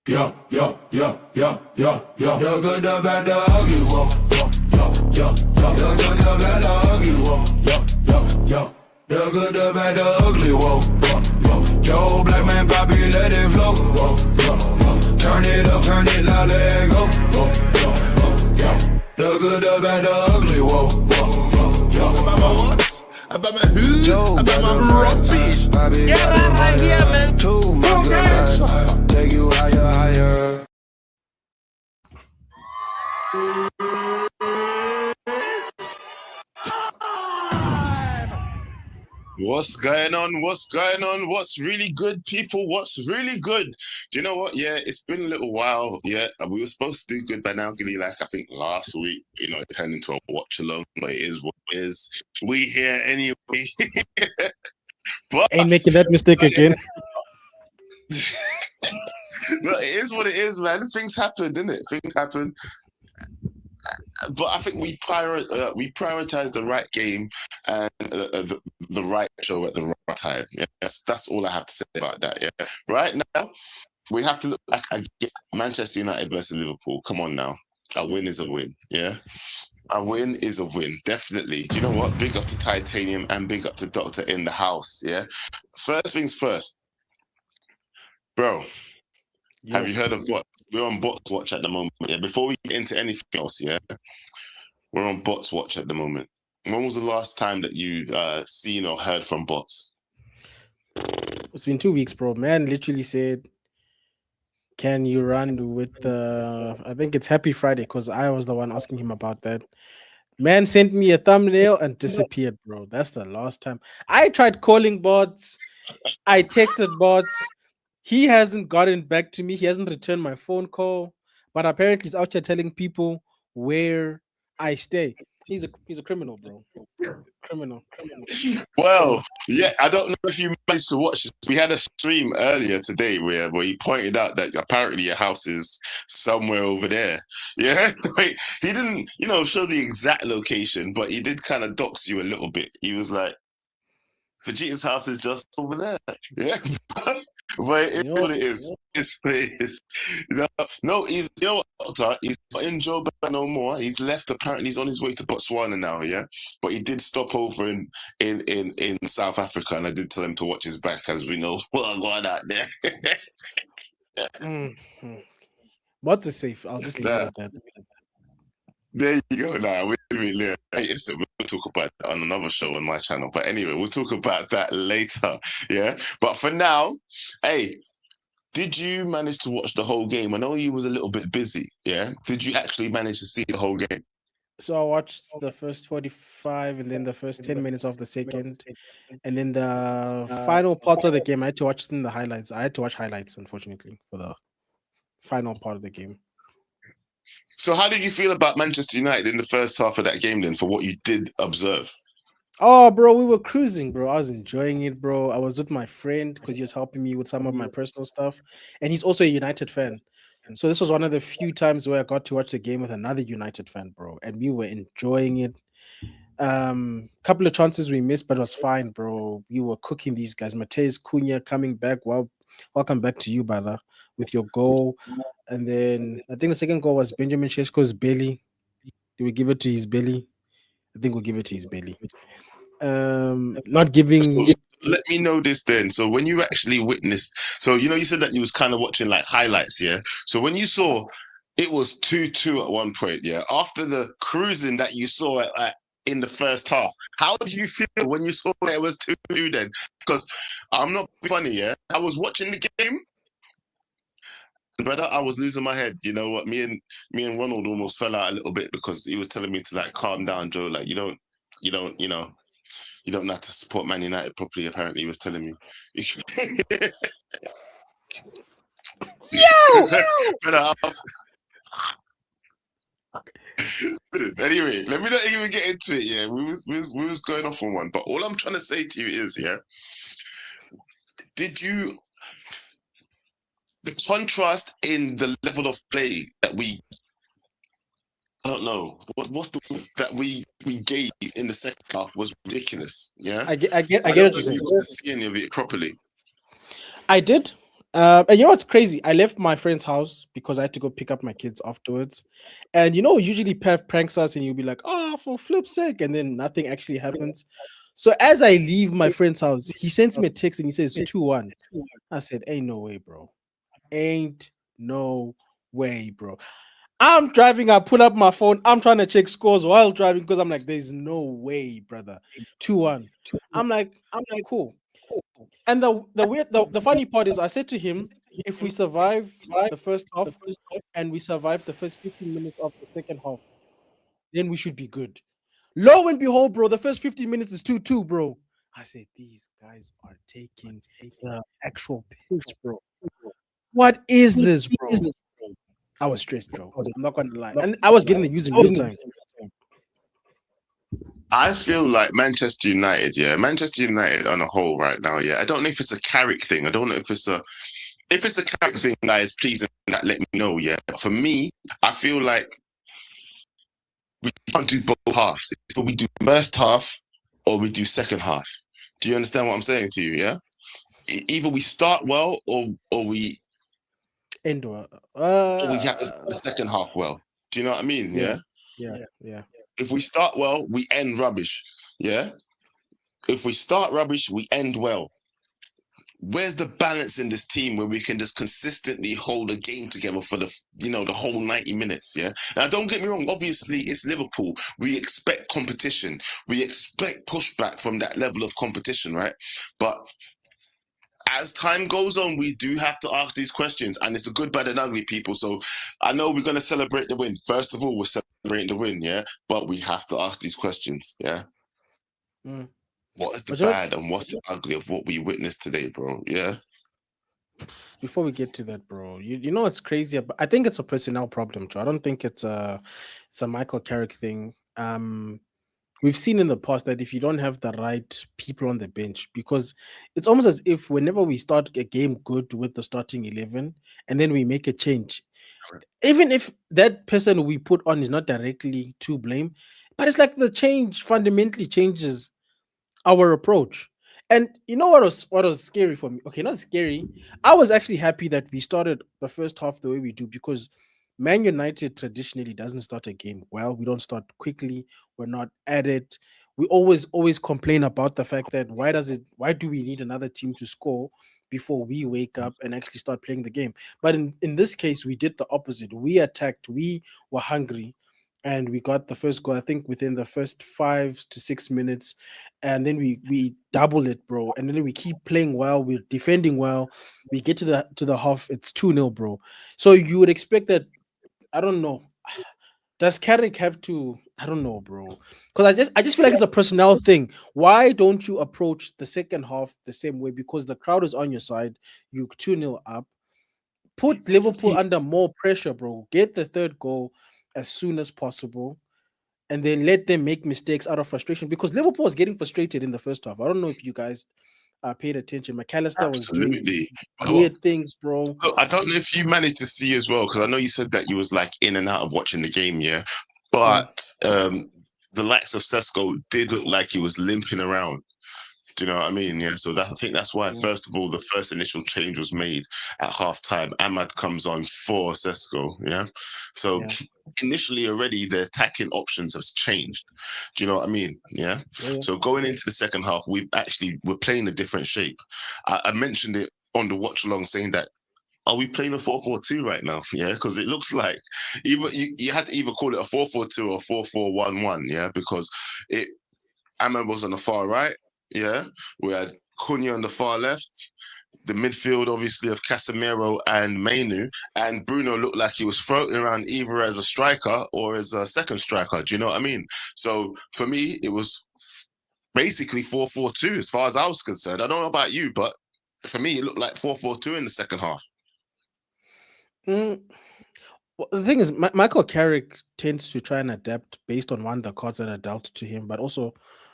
Yeah, yeah, yeah, yeah, yeah, yeah. The good, the bad, the ugly, whoa. Yeah, yeah, yeah, yeah. The good, the bad, the ugly, whoa. Yeah, yeah, yeah. The good, the bad, the ugly, whoa. Yeah, yeah. Joe Black Man, Bobby, let it flow. Whoa, yeah, yeah. Turn it up, turn it loud, let it go. Whoa, yeah, yeah. The good, the bad, the ugly, whoa. Yeah, yeah. About my what? About my who? About my rugby. Yeah, man, I'm here, man. Too much good, take you higher, higher. What's going on? What's going on? What's really good, people? What's really good? Do you know what? Yeah, it's been a little while. Yeah, we were supposed to do good by now, Gilly, like I think last week. You know, it turned into a watch along, but it is what it is. We here anyway. But Ain't making that mistake again. but it is what it is, man. Things happen, didn't it? Things happen. But I think we prioritize the right game and the right show at the right time. Yeah, that's all I have to say about that. Yeah, right now we have to look back against Manchester United versus Liverpool. Come on now, a win is a win. Yeah, a win is a win, definitely. Do you know what? Big up to Titanium and big up to Doctor in the house. Yeah, first things first, bro. Yo. Have you heard of what? We're on Bots Watch at the moment. Yeah, before we get into anything else, yeah. We're on Bots Watch at the moment. When was the last time that you seen or heard from Bots? It's been 2 weeks, bro. Man literally said, can you run with I think it's Happy Friday, because I was the one asking him about that. Man sent me a thumbnail and disappeared, bro. That's the last time. I tried calling Bots. I texted Bots. He hasn't gotten back to me. He hasn't returned my phone call. But apparently he's out here telling people where I stay. He's a criminal, bro. Criminal. Well, yeah, I don't know if you managed to watch this. We had a stream earlier today where he pointed out that apparently your house is somewhere over there. Yeah, he didn't, show the exact location, but he did kind of dox you a little bit. He was like, Vegeta's house is just over there. Yeah. But it's what it is. It's what it is. No, he's Doctor, he's not in Joburg no more. He's left. Apparently, he's on his way to Botswana now. Yeah, but he did stop over in South Africa, and I did tell him to watch his back, as we know what's going out there. What to say? I'll just leave it at that. There you go. Now, we'll talk about that on another show on my channel. But anyway, we'll talk about that later. Yeah. But for now, hey, did you manage to watch the whole game? I know you was a little bit busy. Yeah. Did you actually manage to see the whole game? So I watched the first 45 and then the first 10 minutes of the second. And then the final part of the game, I had to watch in the highlights. I had to watch highlights, unfortunately, for the final part of the game. So how did you feel about Manchester United in the first half of that game then, for what you did observe? Oh, bro, we were cruising, bro. I was enjoying it, bro. I was with my friend because he was helping me with some of my personal stuff. And he's also a United fan. So this was one of the few times where I got to watch the game with another United fan, bro. And we were enjoying it. Couple of chances we missed, but it was fine, bro. We were cooking these guys. Mateus Cunha coming back. Well, welcome back to you, brother, with your goal. And then I think the second goal was Benjamin Sheshko's belly. Do we give it to his belly? I think we'll give it to his belly. Not giving. Let me know this then. So when you actually witnessed, so you said that you was kind of watching like highlights, yeah. So when you saw it was 2-2 at one point, yeah. After the cruising that you saw in the first half, how did you feel when you saw that it was 2-2 then? Because I'm not funny, yeah. I was watching the game. Brother, I was losing my head. You know what? Me and Ronald almost fell out a little bit because he was telling me to like calm down, Joe. Like you don't know how to support Man United properly. Apparently, he was telling me. Yo! Anyway, let me not even get into it. Yeah, we was going off on one, but all I'm trying to say to you is, yeah, the contrast in the level of play that I don't know that we gave in the second half was ridiculous. Yeah, I get what what you're saying. You got to see any of it properly. I did. And you know what's crazy? I left my friend's house because I had to go pick up my kids afterwards. And you know, usually Pev pranks us and you'll be like, oh, for flip's sake, and then nothing actually happens. So as I leave my friend's house, he sends me a text and he says 2-1. I said, ain't no way, bro. Ain't no way, bro. I'm driving, I pull up my phone, I'm trying to check scores while driving because I'm like, there's no way, brother. 2-1. I'm like, cool. And the funny part is I said to him, if we survive the first half and we survive the first 15 minutes of the second half, then we should be good. Lo and behold, bro, the first 15 minutes is 2-2, bro. I said, these guys are taking the actual piss, bro. What is this, bro? I was stressed, bro. I'm not gonna lie. And I was getting the news in real time. I feel like Manchester United, Manchester United on a whole right now, I don't know if it's a Carrick thing. I don't know if it's a Carrick thing, guys. Please let me know, But for me, I feel like we can't do both halves. So we do first half or we do second half. Do you understand what I'm saying to you? Yeah. Either we start well or we End or we have to start the second half well. Do you know what I mean? yeah. If we start well, we end rubbish. Yeah. If we start rubbish, we end well. Where's the balance in this team where we can just consistently hold a game together for the whole 90 minutes? Yeah. Now, don't get me wrong. Obviously, it's Liverpool. We expect competition. We expect pushback from that level of competition, right? But as time goes on, we do have to ask these questions, and it's the good, bad, and ugly, people. So I know we're going to celebrate the win. First of all, we're celebrating the win, but we have to ask these questions, Mm. What is the But you know, bad and what's the ugly of what we witnessed today, bro? Yeah. before we get to that, bro, you know what's crazy? I think it's a personnel problem, Joe. I don't think it's a Michael Carrick thing. We've seen in the past that if you don't have the right people on the bench, because it's almost as if whenever we start a game good with the starting 11 and then we make a change, even if that person we put on is not directly to blame, but it's like the change fundamentally changes our approach. And you know what was scary for me? Okay, not scary. I was actually happy that we started the first half the way we do because Man United traditionally doesn't start a game well. We don't start quickly. We're not at it. We always complain about the fact that why do we need another team to score before we wake up and actually start playing the game? But in this case, we did the opposite. We attacked, we were hungry, and we got the first goal, I think, within the first 5 to 6 minutes, and then we double it, bro. And then we keep playing well, we're defending well. We get to the half, it's 2-0, bro. So you would expect that. I don't know. Does Carrick have to? I don't know, bro. Because I just feel like it's a personnel thing. Why don't you approach the second half the same way? Because the crowd is on your side. You 2-0 up. Put Liverpool under more pressure, bro. Get the third goal as soon as possible, and then let them make mistakes out of frustration because Liverpool was getting frustrated in the first half. I don't know if you guys paid attention. McAllister was doing Absolutely. Well, weird things, bro. I don't know if you managed to see as well, because I know you said that you was like in and out of watching the game, Mm, But the likes of Sesko did look like he was limping around. Do you know what I mean? Yeah. So I think that's why, mm, first of all, the first initial change was made at halftime. Ahmad comes on for Sesko. Yeah. So yeah, initially, already the attacking options has changed. Do you know what I mean? Yeah. yeah, So going into the second half, we're playing a different shape. I mentioned it on the watch along, saying that are we playing a 4-4-2 right now? Yeah, because it looks like either you had to either call it a 4-4-2 or 4-4-1-1. Yeah, because it Ahmed was on the far right. Yeah, we had Cunha on the far left. The midfield, obviously, of Casemiro and Mainu, and Bruno looked like he was floating around either as a striker or as a second striker. Do you know what I mean? So for me, it was basically 4-4-2 as far as I was concerned. I don't know about you, but for me, it looked like 4-4-2 in the second half. mm. Well, the thing is, Michael Carrick tends to try and adapt based on the cards that are dealt to him, but also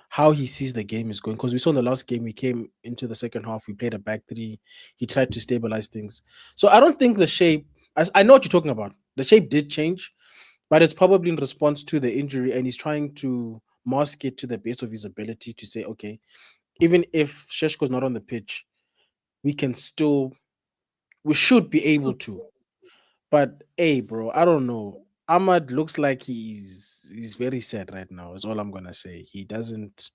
how he sees the game is going. Because we saw in the last game, we came into the second half, we played a back three. He tried to stabilize things. So I don't think the shape. I know what you're talking about. The shape did change, but it's probably in response to the injury, and he's trying to mask it to the best of his ability to say, okay, even if Sheshko's not on the pitch, we can still We should be able to. But hey, bro, I don't know. Ahmad looks like he's very sad right now. Is all I'm gonna say. He doesn't,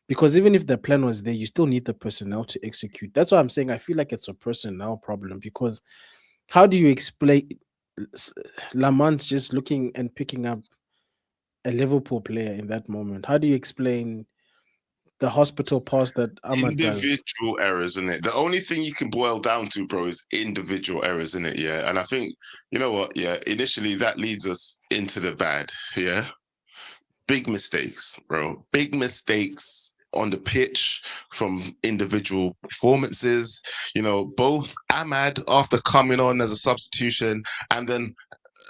because even if the plan was there, you still need the personnel to execute. That's why I'm saying I feel like it's a personnel problem. Because how do you explain S- Lamant's just looking and picking up a Liverpool player in that moment? How do you explain the hospital pass that Ahmad does? Individual errors, in it. The only thing you can boil down to, bro, is individual errors, in it. Yeah, and I think you know what? Yeah, initially that leads us into the bad. Yeah, big mistakes, bro. Big mistakes on the pitch from individual performances. Both Ahmad after coming on as a substitution, and then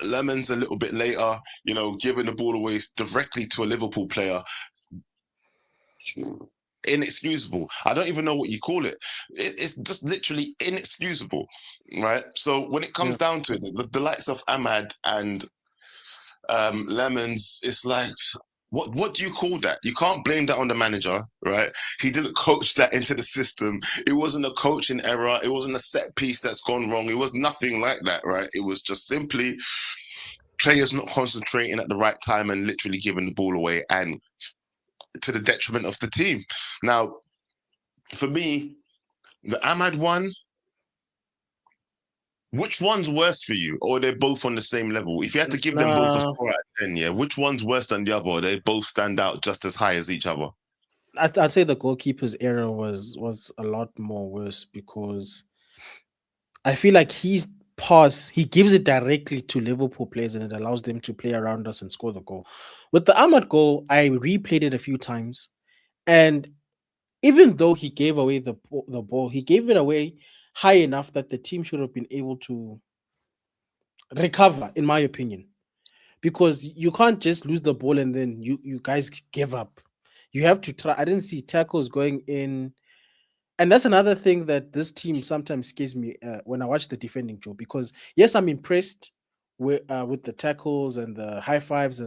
Lemons a little bit later, giving the ball away directly to a Liverpool player. Inexcusable. I don't even know what you call it. It's just literally inexcusable, right? So when it Yeah. comes down to it, the likes of Ahmad and Lemons, it's like, what do you call that? You can't blame that on the manager, right? He didn't coach that into the system. It wasn't a coaching error. It wasn't a set piece that's gone wrong. It was nothing like that, right? It was just simply players not concentrating at the right time and literally giving the ball away, and to the detriment of the team. Now, for me, the Ahmad one, which one's worse for you? Or they're both on the same level? If you had to give them both a Nah, score out of 10, yeah, which one's worse than the other? Or they both stand out just as high as each other? I'd say the goalkeeper's error was a lot more worse because I feel like his pass, he gives it directly to Liverpool players and it allows them to play around us and score the goal. With the Ahmad goal, I replayed it a few times, and even though he gave away the ball, he gave it away high enough that the team should have been able to recover, in my opinion. Because you can't just lose the ball and then you guys give up. You have to try. I didn't see tackles going in, and that's another thing that this team sometimes scares me when I watch the defending, Joe. Because yes, I'm impressed with the tackles and the high fives,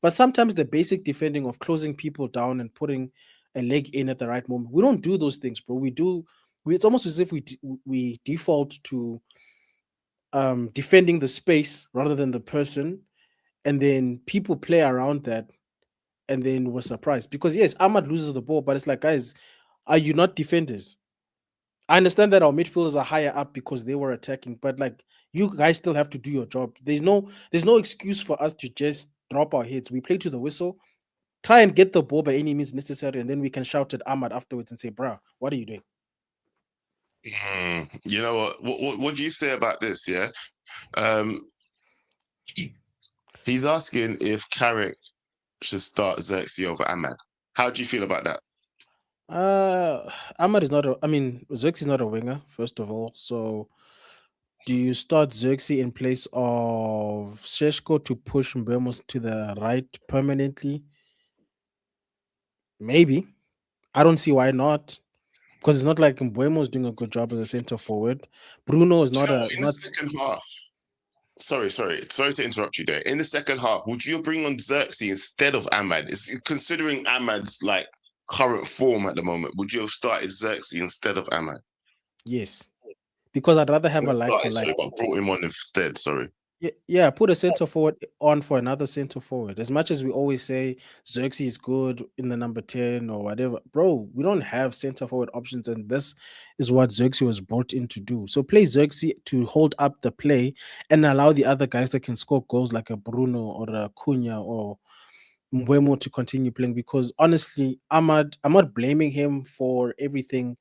but sometimes the basic defending of closing people down and putting a leg in at the right moment, we don't do those things, bro. We do. It's almost as if we default to defending the space rather than the person, and then people play around that, and then we're surprised because yes, Ahmad loses the ball, but it's like, guys, are you not defenders? I understand that our midfielders are higher up because they were attacking, but like, you guys still have to do your job. There's no excuse for us to just drop our heads. We play to the whistle, try and get the ball by any means necessary, and then we can shout at Ahmad afterwards and say, "Bruh, what are you doing?" You know what? What do you say about this? Yeah. Um, he's asking if Carrick should start Xerxes over Ahmad. How do you feel about that? Uh, Ahmad is not a. I mean, Zirkzee is not a winger, first of all. So, do you start Zirkzee in place of Sheshko to push Mbemos to the right permanently? Maybe. I don't see why not. Because it's not like Mbuemo is doing a good job as a center forward. Bruno is Do you not know a what? is In the not second half, sorry to interrupt you there. In the second half, would you bring on Xerxes instead of Ahmad? Considering Ahmad's like current form at the moment, would you have started Xerxes instead of Ahmad? yes. Because I'd rather have Not a like for started, like. sorry, but brought him on instead. Sorry. Yeah, put a center forward on for another center forward. As much as we always say Xerxes is good in the number 10 or whatever, bro, we don't have center forward options, and this is what Xerxes was brought in to do. So play Xerxes to hold up the play and allow the other guys that can score goals like a Bruno or a Cunha or Mbeumo to continue playing. Because honestly, Ahmad, I'm not blaming him for everything,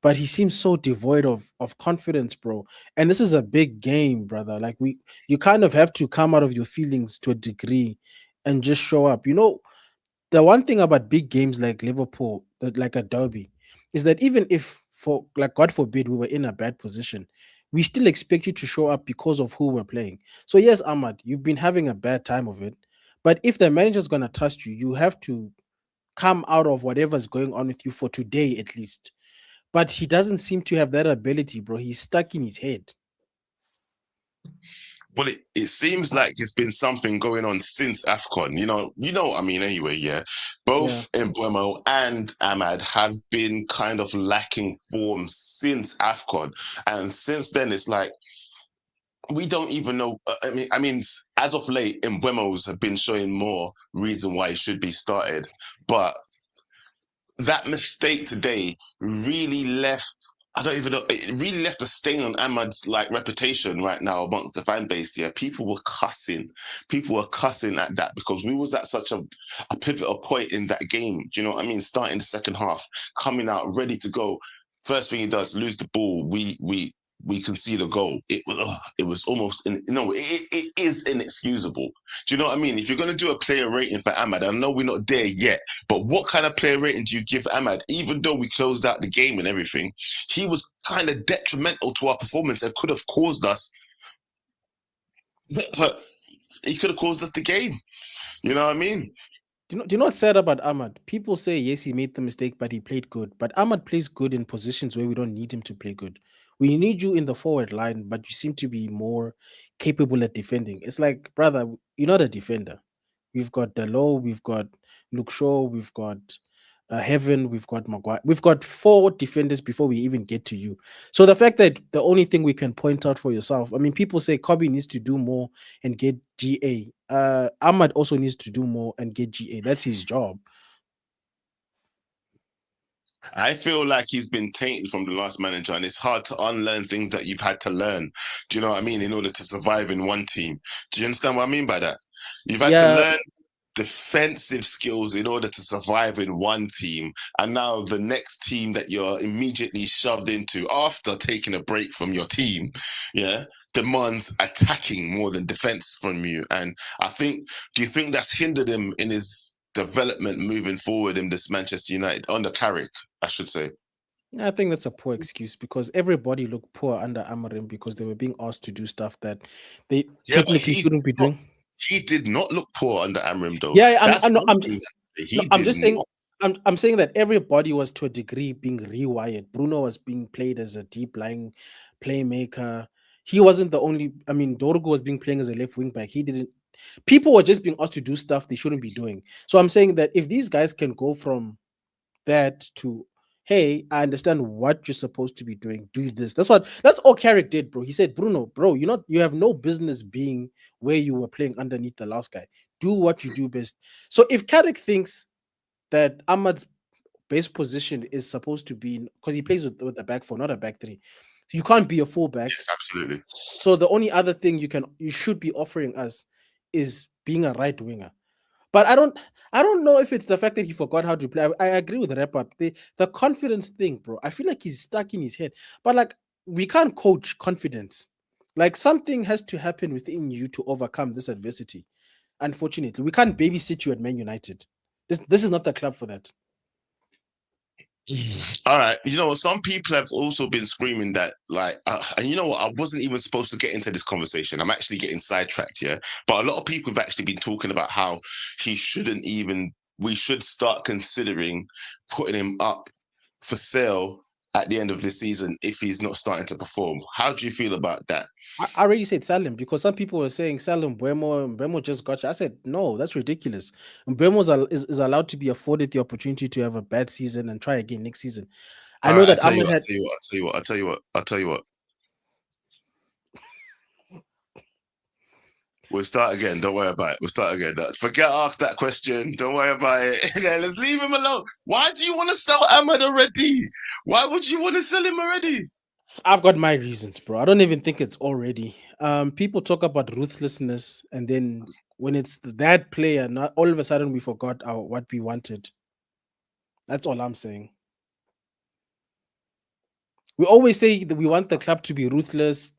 but he seems so devoid of confidence, bro. And this is a big game, brother. Like, you kind of have to come out of your feelings to a degree and just show up. The one thing about big games like Liverpool, that like a derby, is that even if, for like, God forbid, we were in a bad position, we still expect you to show up because of who we're playing. So yes, Ahmad, you've been having a bad time of it, but if the manager's gonna trust you, you have to come out of whatever's going on with you for today at least. But he doesn't seem to have that ability, bro. He's stuck in his head. Well, it seems like it's been something going on since AFCON. You know what I mean anyway, yeah. Yeah. Both Embuemo and Ahmad have been kind of lacking form since AFCON. And since then it's like we don't even know. I mean, as of late, Embuemo's have been showing more reason why he should be started. But that mistake today really left. I don't even know. It really left a stain on Ahmad's like reputation right now amongst the fan base. Yeah, people were cussing. People were cussing at that because we was at such a pivotal point in that game. Do you know what I mean? Starting the second half, coming out ready to go. First thing he does, lose the ball. We concede a goal. It was almost no. It is inexcusable. Do you know what I mean? If you're gonna do a player rating for Ahmad, I know we're not there yet, but what kind of player rating do you give Ahmad? Even though we closed out the game and everything, he was kind of detrimental to our performance and could have caused us. He could have caused us the game. You know what I mean? Do you know what's sad about Ahmad? People say yes, he made the mistake, but he played good. But Ahmad plays good in positions where we don't need him to play good. We need you in the forward line, but you seem to be more capable at defending. It's like, brother, you're not a defender. We've got Delo, we've got Luke Shaw, we've got Heaven, we've got Maguire. We've got four defenders before we even get to you. So the fact that the only thing we can point out for yourself, I mean, people say Kobe needs to do more and get GA. Ahmad also needs to do more and get GA. That's his job. I feel like he's been tainted from the last manager, and it's hard to unlearn things that you've had to learn. Do you know what I mean? In order to survive in one team. Do you understand what I mean by that? You've had to Yeah, learn defensive skills in order to survive in one team. And now the next team that you're immediately shoved into after taking a break from your team, yeah, demands attacking more than defense from you. And do you think that's hindered him in his development moving forward in this Manchester United under Carrick, I should say? I think that's a poor excuse because everybody looked poor under Amarim because they were being asked to do stuff that they Yeah, but technically shouldn't be doing. he did not look poor under Amrim though. Yeah, That's no, one thing no, he I'm did just saying. not. I'm saying that everybody was to a degree being rewired. Bruno was being played as a deep lying playmaker. He wasn't the only. I mean, Dorgo was being playing as a left wing back. He didn't. People were just being asked to do stuff they shouldn't be doing. So I'm saying that if these guys can go from that to, hey, I understand what you're supposed to be doing. Do this. That's all Carrick did, bro. He said, Bruno, bro, you have no business being where you were playing underneath the last guy. Do what you do best. So if Carrick thinks that Ahmad's base position is supposed to be because he plays with a back four, not a back three. You can't be a fullback. Yes, absolutely. So the only other thing you should be offering us is being a right winger. But I don't know if it's the fact that he forgot how to play. I agree with the wrap up. The confidence thing, bro. I feel like he's stuck in his head. But like we can't coach confidence. Like something has to happen within you to overcome this adversity. Unfortunately, we can't babysit you at Man United. This is not the club for that. All right. You know, some people have also been screaming that, like, and you know what? I wasn't even supposed to get into this conversation. I'm actually getting sidetracked here. But a lot of people have actually been talking about how he shouldn't even, we should start considering putting him up for sale at the end of this season if he's not starting to perform. How do you feel about that? I already said Salim because some people were saying Salim Buemo just got you. I said no, that's ridiculous. Buemo is allowed to be afforded the opportunity to have a bad season and try again next season. I All know right, that Ahmed had. I'll tell you what. We'll start again. Don't worry about it. We'll start again. Forget ask that question. Don't worry about it. Let's leave him alone. Why do you want to sell Ahmed already? Why would you want to sell him already? I've got my reasons, bro. I don't even think it's already. People talk about ruthlessness, and then when it's that player, not all of a sudden we forgot what we wanted. That's all I'm saying. We always say that we want the club to be ruthless,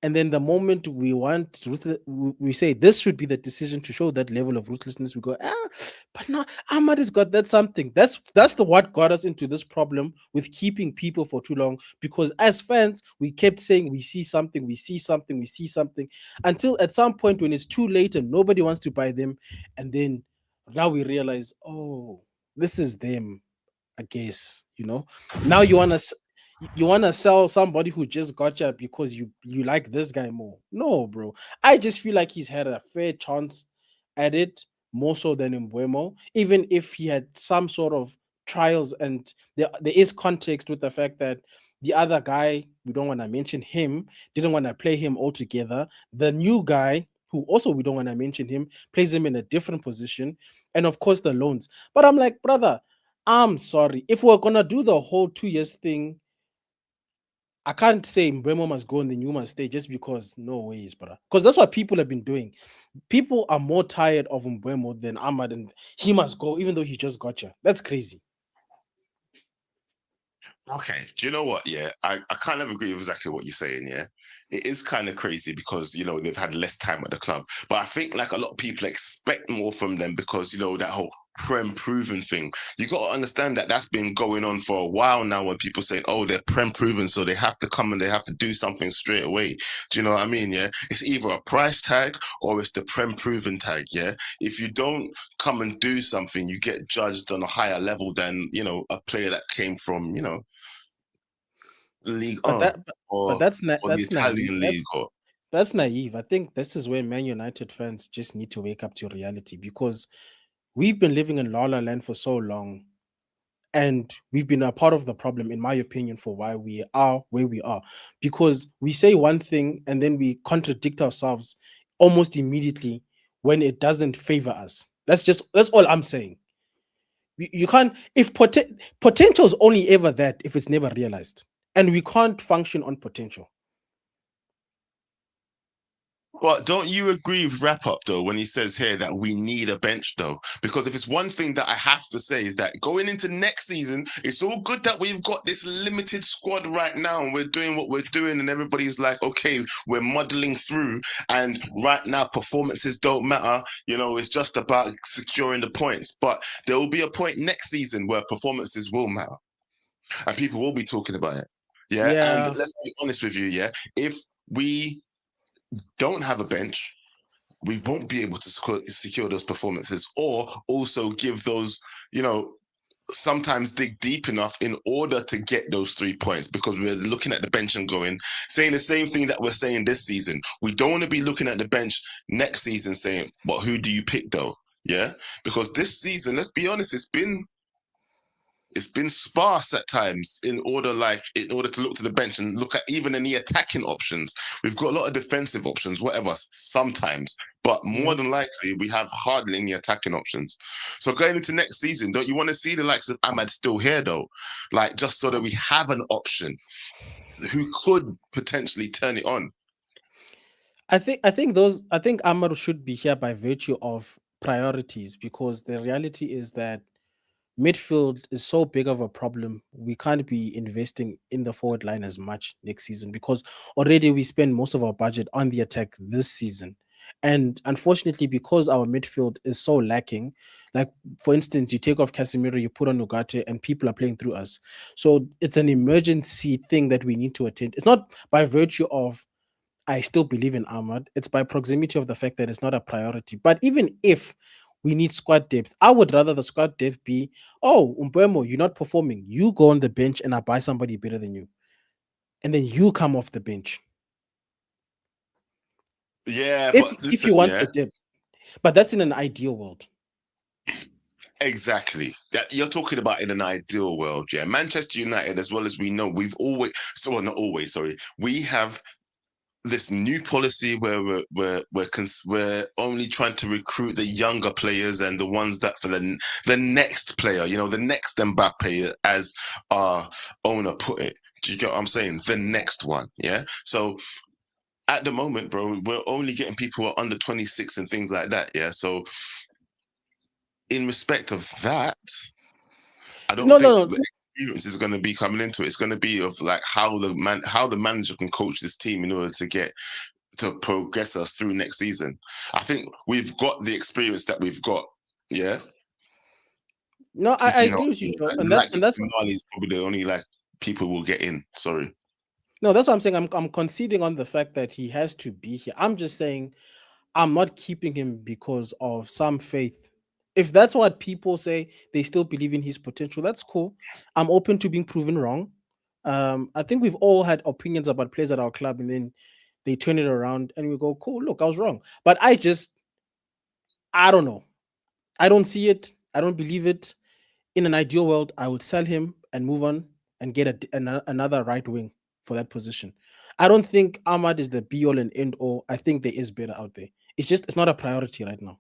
and then the moment we want ruthless, we say this should be the decision to show that level of ruthlessness. We go, but no, Ahmad has got that something. That's the what got us into this problem with keeping people for too long. Because as fans, we kept saying we see something, we see something, we see something, until at some point when it's too late and nobody wants to buy them, and then now we realize, oh, this is them. I guess now you want to You want to sell somebody who just got you because you like this guy more. No, bro. I just feel like he's had a fair chance at it, more so than Mbuemo, even if he had some sort of trials. And there is context with the fact that the other guy, we don't want to mention him, didn't want to play him altogether. The new guy, who also we don't want to mention him, plays him in a different position. And of course, the loans. But I'm like, brother, I'm sorry. If we're gonna do the whole 2 years thing, I can't say Mbemo must go and the new must stay just because no ways, brother. Because that's what people have been doing. People are more tired of Mbemo than Ahmad, and he must go, even though he just got you. That's crazy. Okay, do you know what? Yeah, I kind of agree with exactly what you're saying. Yeah, it is kind of crazy because they've had less time at the club, but I think like a lot of people expect more from them because that whole prem proven thing. You got to understand that that's been going on for a while now. When people say, "Oh, they're prem proven, so they have to come and they have to do something straight away." Do you know what I mean? Yeah, it's either a price tag or it's the prem proven tag. Yeah, if you don't come and do something, you get judged on a higher level than a player that came from League But On but or the that's naive. Italian league or That's naive. I think this is where Man United fans just need to wake up to reality because we've been living in La La Land for so long, and we've been a part of the problem, in my opinion, for why we are where we are. Because we say one thing and then we contradict ourselves almost immediately when it doesn't favor us. That's all I'm saying. You can't if potential is only ever that if it's never realized, and we can't function on potential. But don't you agree with Wrap Up though when he says here that we need a bench though? Because if it's one thing that I have to say is that going into next season, it's all good that we've got this limited squad right now and we're doing what we're doing and everybody's like, okay, we're muddling through and right now performances don't matter. It's just about securing the points. But there will be a point next season where performances will matter and people will be talking about it. Yeah. And Yeah, let's be honest with you, yeah. If we don't have a bench, we won't be able to secure those performances or also give those, sometimes dig deep enough in order to get those 3 points because we're looking at the bench and saying the same thing that we're saying this season. We don't want to be looking at the bench next season saying, but who do you pick though? Yeah, because this season, let's be honest, it's been sparse at times in order to look to the bench and look at even any attacking options. We've got a lot of defensive options, whatever, sometimes, but more mhm. than likely we have hardly any attacking options. So going into next season, don't you want to see the likes of Ahmad still here though? Like just so that we have an option who could potentially turn it on. I think Amaru should be here by virtue of priorities because the reality is that midfield is so big of a problem. We can't be investing in the forward line as much next season because already we spend most of our budget on the attack this season. And unfortunately, because our midfield is so lacking, like for instance, you take off Casemiro, you put on Ugarte, and people are playing through us. So it's an emergency thing that we need to attend. It's not by virtue of I still believe in Ahmad. It's by proximity of the fact that it's not a priority. But even if we need squad depth, I would rather the squad depth be, oh, Umbuemo, you're not performing. You go on the bench and I buy somebody better than you. And then you come off the bench. Yeah, If but if listen, you want yeah, the depth. But that's in an ideal world. exactly. That you're talking about in an ideal world, yeah. Manchester United, as well as we know, we've always, so well, not always, sorry, we have this new policy where we're only trying to recruit the younger players and the ones that for the next player, the next Mbappe, as our owner put it. Do you get what I'm saying? The next one, yeah. So at the moment, bro, we're only getting people who are under 26 and things like that, yeah. So in respect of that, I don't No, think no, the no. experience is going to be coming into it. It's going to be of like how the manager can coach this team in order to progress us through next season. I think we've got the experience that we've got. Yeah, No, if I you know agree what with I you, mean. Joe. And And the likes that's of and that's Tonali is probably the only like people will get in. Sorry. no, that's what I'm saying. I'm conceding on the fact that he has to be here. I'm just saying I'm not keeping him because of some faith. If that's what people say, they still believe in his potential. That's cool. I'm open to being proven wrong. I think we've all had opinions about players at our club, and then they turn it around, and we go, "Cool, look, I was wrong." But I don't know. I don't see it. I don't believe it. In an ideal world, I would sell him and move on and get another right wing for that position. I don't think Ahmad is the be all and end all. I think there is better out there. It's not a priority right now.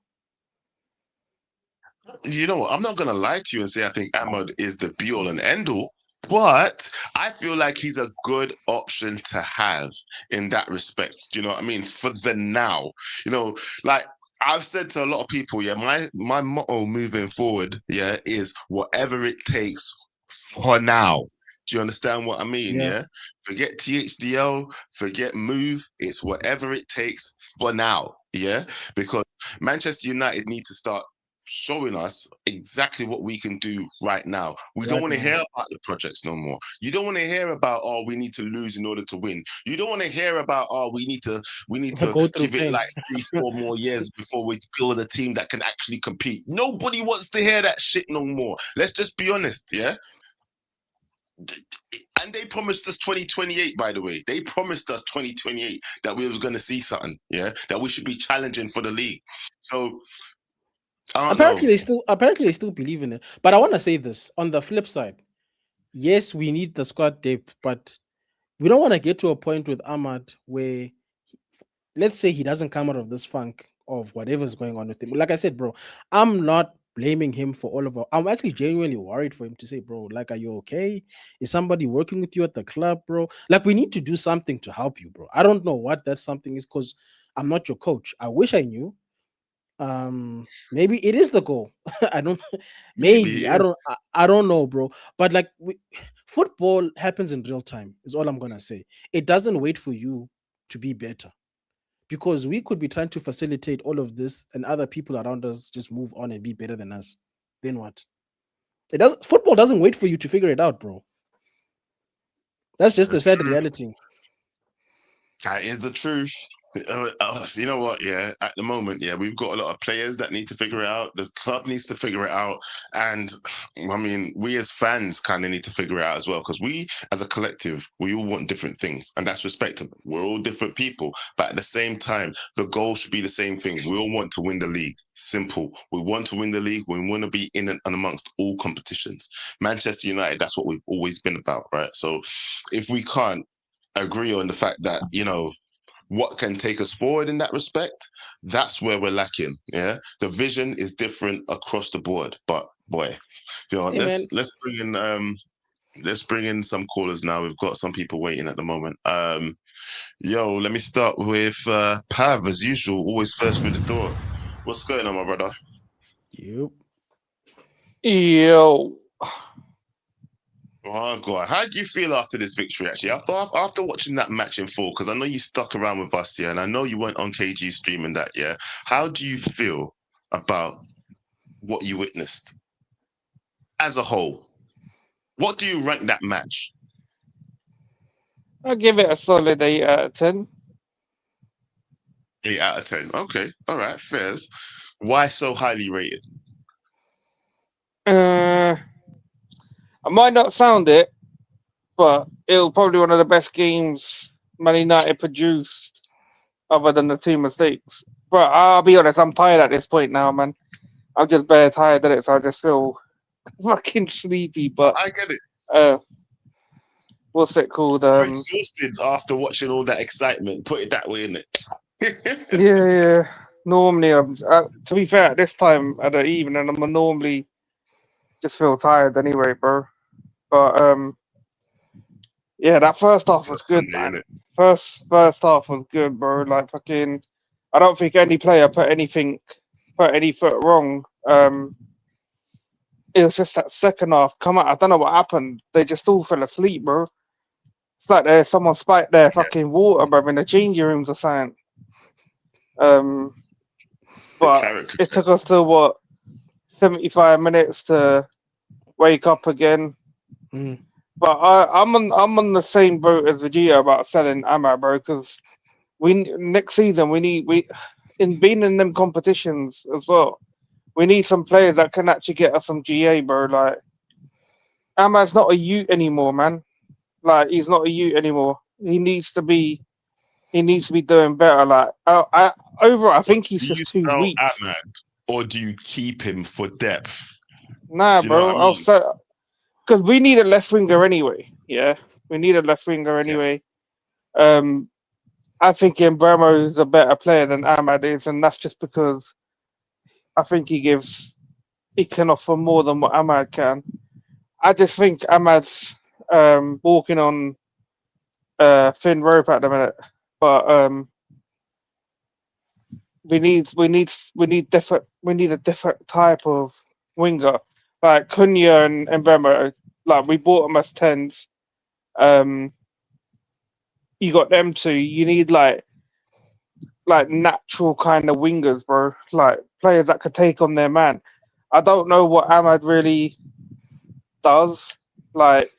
You know what? I'm not gonna lie to you and say I think Ahmad is the be all and end all, but I feel like he's a good option to have in that respect. Do you know what I mean? For the now, you know, like I've said to a lot of people, yeah, my motto moving forward, yeah, is whatever it takes for now. Do you understand what I mean? Yeah, Yeah. Forget THDL, forget move. It's whatever it takes for now. Yeah. Because Manchester United need to start showing us exactly what we can do right now. We don't right want to now. hear about the projects no more. You don't want to hear about, oh, we need to lose in order to win. You don't want to hear about, oh, we need to Go through give it pain. like 3 4 more years before we build a team that can actually compete. Nobody wants to hear that shit no more. Let's just be honest, yeah. And they promised us 2028, by the way. They promised us 2028 that we was going to see something, yeah, that we should be challenging for the league. So I don't know. Apparently they still believe in it. But I want to say this on the flip side. Yes, we need the squad depth, but we don't want to get to a point with Ahmad where let's say he doesn't come out of this funk of whatever's going on with him. Like I said, bro, I'm not blaming him for all of it. I'm actually genuinely worried for him to say, bro, like, are you okay? Is somebody working with you at the club, bro? Like, we need to do something to help you, bro. I don't know what that something is because I'm not your coach. I wish I knew. Maybe it is the goal. I don't Maybe maybe it is. I don't know, bro. But like football happens in real time, is all I'm gonna say. It doesn't wait for you to be better because we could be trying to facilitate all of this and other people around us just move on and be better than us. Then what? It does Football doesn't wait for you to figure it out, bro. That's just the That's sad true. reality. That is the truth. You know what? Yeah, at the moment, yeah, we've got a lot of players that need to figure it out. The club needs to figure it out, and I mean, we as fans kind of need to figure it out as well because we, as a collective, we all want different things, and that's respectable. We're all different people, but at the same time, the goal should be the same thing. We all want to win the league. Simple. We want to win the league. We want to be in and amongst all competitions. Manchester United, that's what we've always been about, right? So, if we can't agree on the fact that what can take us forward in that respect, that's where we're lacking. Yeah, the vision is different across the board, but boy, Hey man, let's bring in some callers now. We've got some people waiting at the moment. Let me start with Pav as usual, always first through the door. What's going on, my brother? you Yo, Oh god, how do you feel after this victory? Actually, after watching that match in full, because I know you stuck around with us, yeah, and I know you weren't on KG streaming that, yeah. How do you feel about what you witnessed as a whole? What do you rank that match? I'll give it a solid 8 out of 10. 8 out of 10. Okay, all right, fairs. Why so highly rated? Uh, I might not sound it, but it'll probably one of the best games Man United produced, other than the two mistakes. But I'll be honest, I'm tired at this point now, man. I'm just bare tired of it, so I just feel fucking sleepy. But I get it. uh, what's it called? You're exhausted after watching all that excitement. Put it that way, innit? Yeah. Normally, to be fair, at this time of the evening, I'm normally just feel tired anyway, bro. But yeah, that first half It's a was good, Sunday, man. innit? First half was good, bro. Like fucking, I don't think any player put any foot wrong. It was just that second half. Come out, I don't know what happened. They just all fell asleep, bro. It's like there's someone spiked their Yeah, fucking water, bro, in the changing rooms or something. Um, the but character it took effect. us to what 75 minutes to wake up again. mm, But I'm on the same boat as Vegeta about selling Amar, bro. Because next season we in being in them competitions as well. We need some players that can actually get us some GA, bro. Like Amar's not a youth anymore, man. Like he's not a youth anymore. He needs to be. He needs to be doing better. Like I think he's Do you just too sell weak. Ahmad or do you keep him for depth? Nah, Do you know what bro. I I'll mean? say because we need a left winger anyway. Yeah, we need a left winger Yes. anyway. I think Mbeumo is a better player than Ahmad is, and that's just because I think he can offer more than what Ahmad can. I just think Ahmad's walking on thin rope at the minute, but we need a different type of winger like Cunha and Mbeumo. Like we bought them as tens. Um, you got them two. You need like natural kind of wingers, bro. Like players that could take on their man. I don't know what Ahmad really does. Like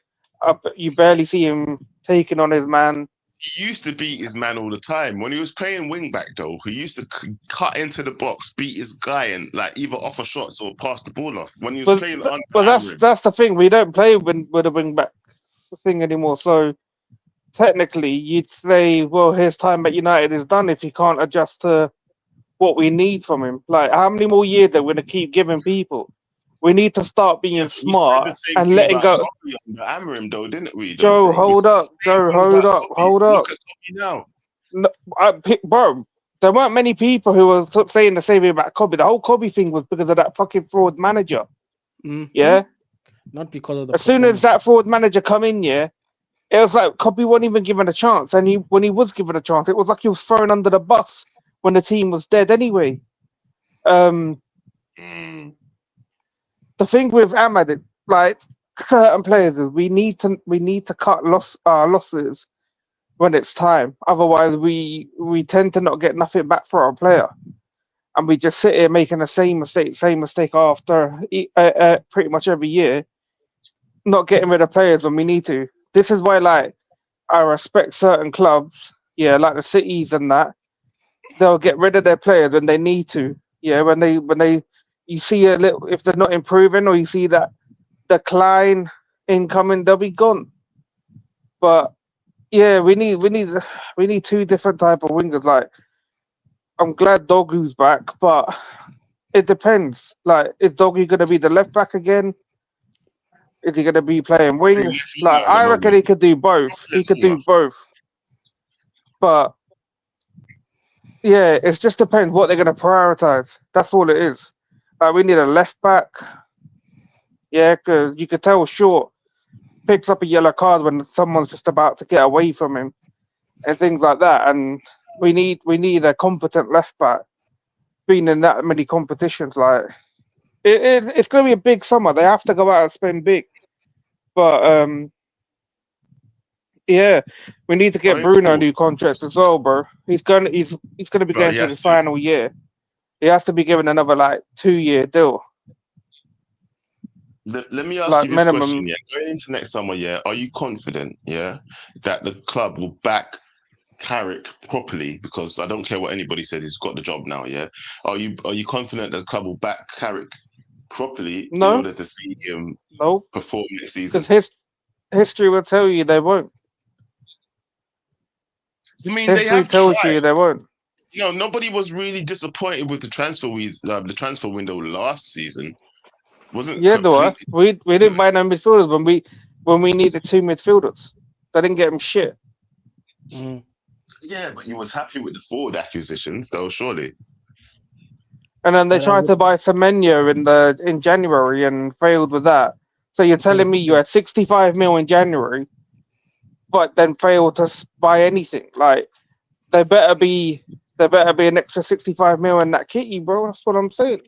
you barely see him taking on his man. He used to beat his man all the time. When he was playing wing back, though, he used to cut into the box, beat his guy, and like either offer shots or pass the ball off. When he was playing under But Amrin, that's the thing. We don't play with a wing back thing anymore. So technically, you'd say, well, his time at United is done if he can't adjust to what we need from him. Like, how many more years are we going to keep giving people? We need to start yeah, being but we said the smart same and thing letting about go. Kobe under Amrin, though, didn't we? Though, Joe, bro, we hold said the up. same Joe, thing hold about up. Kobe. Hold up. Look at Kobe now. No, bro, there weren't many people who were saying the same thing about Kobe. The whole Kobe thing was because of that fucking fraud manager. Mhm. Yeah. Not because of the As soon as performance. that fraud manager come in, yeah, it was like Kobe wasn't even given a chance. And when he was given a chance, it was like he was thrown under the bus when the team was dead anyway. Um, Mm. the thing with Ahmad, like certain players, is we need to cut losses when it's time. Otherwise, we tend to not get nothing back for our player, and we just sit here making the same mistake after pretty much every year, not getting rid of players when we need to. This is why, like, I respect certain clubs, yeah, like the cities and that. They'll get rid of their players when they need to. Yeah, when they you see a little if they're not improving or you see that decline incoming, they'll be gone. But yeah, we need two different type of wingers. Like I'm glad Dogu's back, but it depends. Like is Dogu gonna be the left back again? Is he gonna be playing Probably wing? left Like winger at the I reckon moment. he could do both. He Left could winger. do both. But yeah, it just depends what they're going to prioritize. That's all it is. We need a left back. Yeah, because you could tell Short picks up a yellow card when someone's just about to get away from him and things like that. And we need a competent left back. Being in that many competitions, like it's going to be a big summer. They have to go out and spend big. But yeah, we need to get Going Bruno a forward, new contract as well, bro. He's gonna be well, going he through has his to. final year. He has to be given another like 2-year deal, Let me ask like you this question, minimum. yeah. Going into next summer, yeah, are you confident, yeah, that the club will back Carrick properly? Because I don't care what anybody says, he's got the job now, yeah. Are you confident that the club will back Carrick properly in No, order to see him no, perform next because season? history will tell you they won't. I mean, they History have tells tried. you they won't. Nobody was really disappointed with the transfer window last season. Wasn't Yeah, there were. completely. We didn't buy no midfielders when we needed two midfielders. They didn't get them shit. Mhm. Yeah, but you was happy with the forward acquisitions, though, surely. And then they But I tried would to buy Semenyo in January and failed with that. So you're telling me you so had 65 mil in January, but then failed to buy anything? Like there better be an extra 65 mil in that kitty, bro. That's what I'm saying.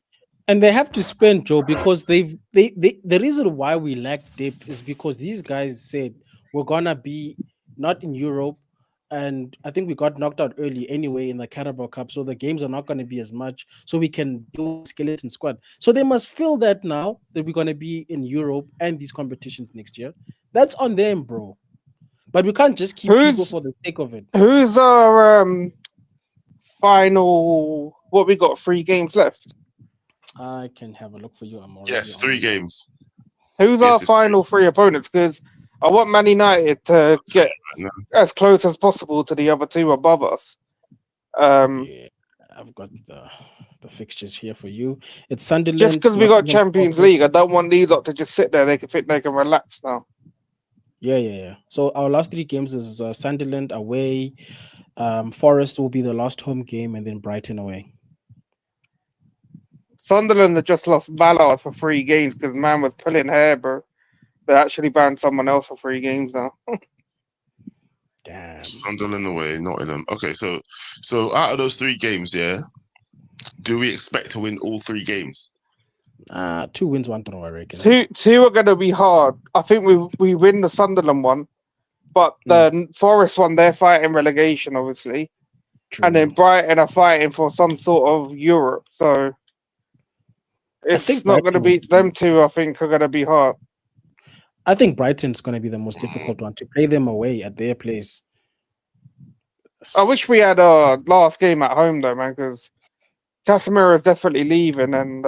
and they have to spend, Joe, because they the reason why we lack depth is because these guys said we're gonna be not in Europe, and I think we got knocked out early anyway in the Carabao Cup, so the games are not gonna be as much, so we can build a skeleton squad. So they must feel that now that we're gonna be in Europe and these competitions next year. That's on them, bro. But we can't just keep people Who's for the sake of it. who's our final? What we got? 3 games left. I can have a look for you. I'm already Yes, three on. games. Who's our Yes, it's final 3 opponents? Because I want Man United to get No. as close as possible to the other two above us. Yeah, I've got the fixtures here for you. It's Just Sunderland, because we got Nottingham Champions Forest. League, I don't want these lot to just sit there. They can think they can relax now. Yeah. So our last 3 games is Sunderland away, Forest will be the last home game, and then Brighton away. Sunderland have just lost Ballard for 3 games because man was pulling hair, bro. They actually banned someone else for 3 games now. Damn. Sunderland away, Nottingham. Okay, so out of those 3 games, yeah, do we expect to win all 3 games? 2 wins, 1 draw, I reckon. Two are going to be hard. I think we win the Sunderland one, but the Forest one, they're fighting relegation, obviously. True. And then Brighton are fighting for some sort of Europe. So it's not going to be them two. I think are going to be hard. I think Brighton's going to be the most difficult one to play them away at their place. I wish we had a last game at home though, man, because Casemiro is definitely leaving, and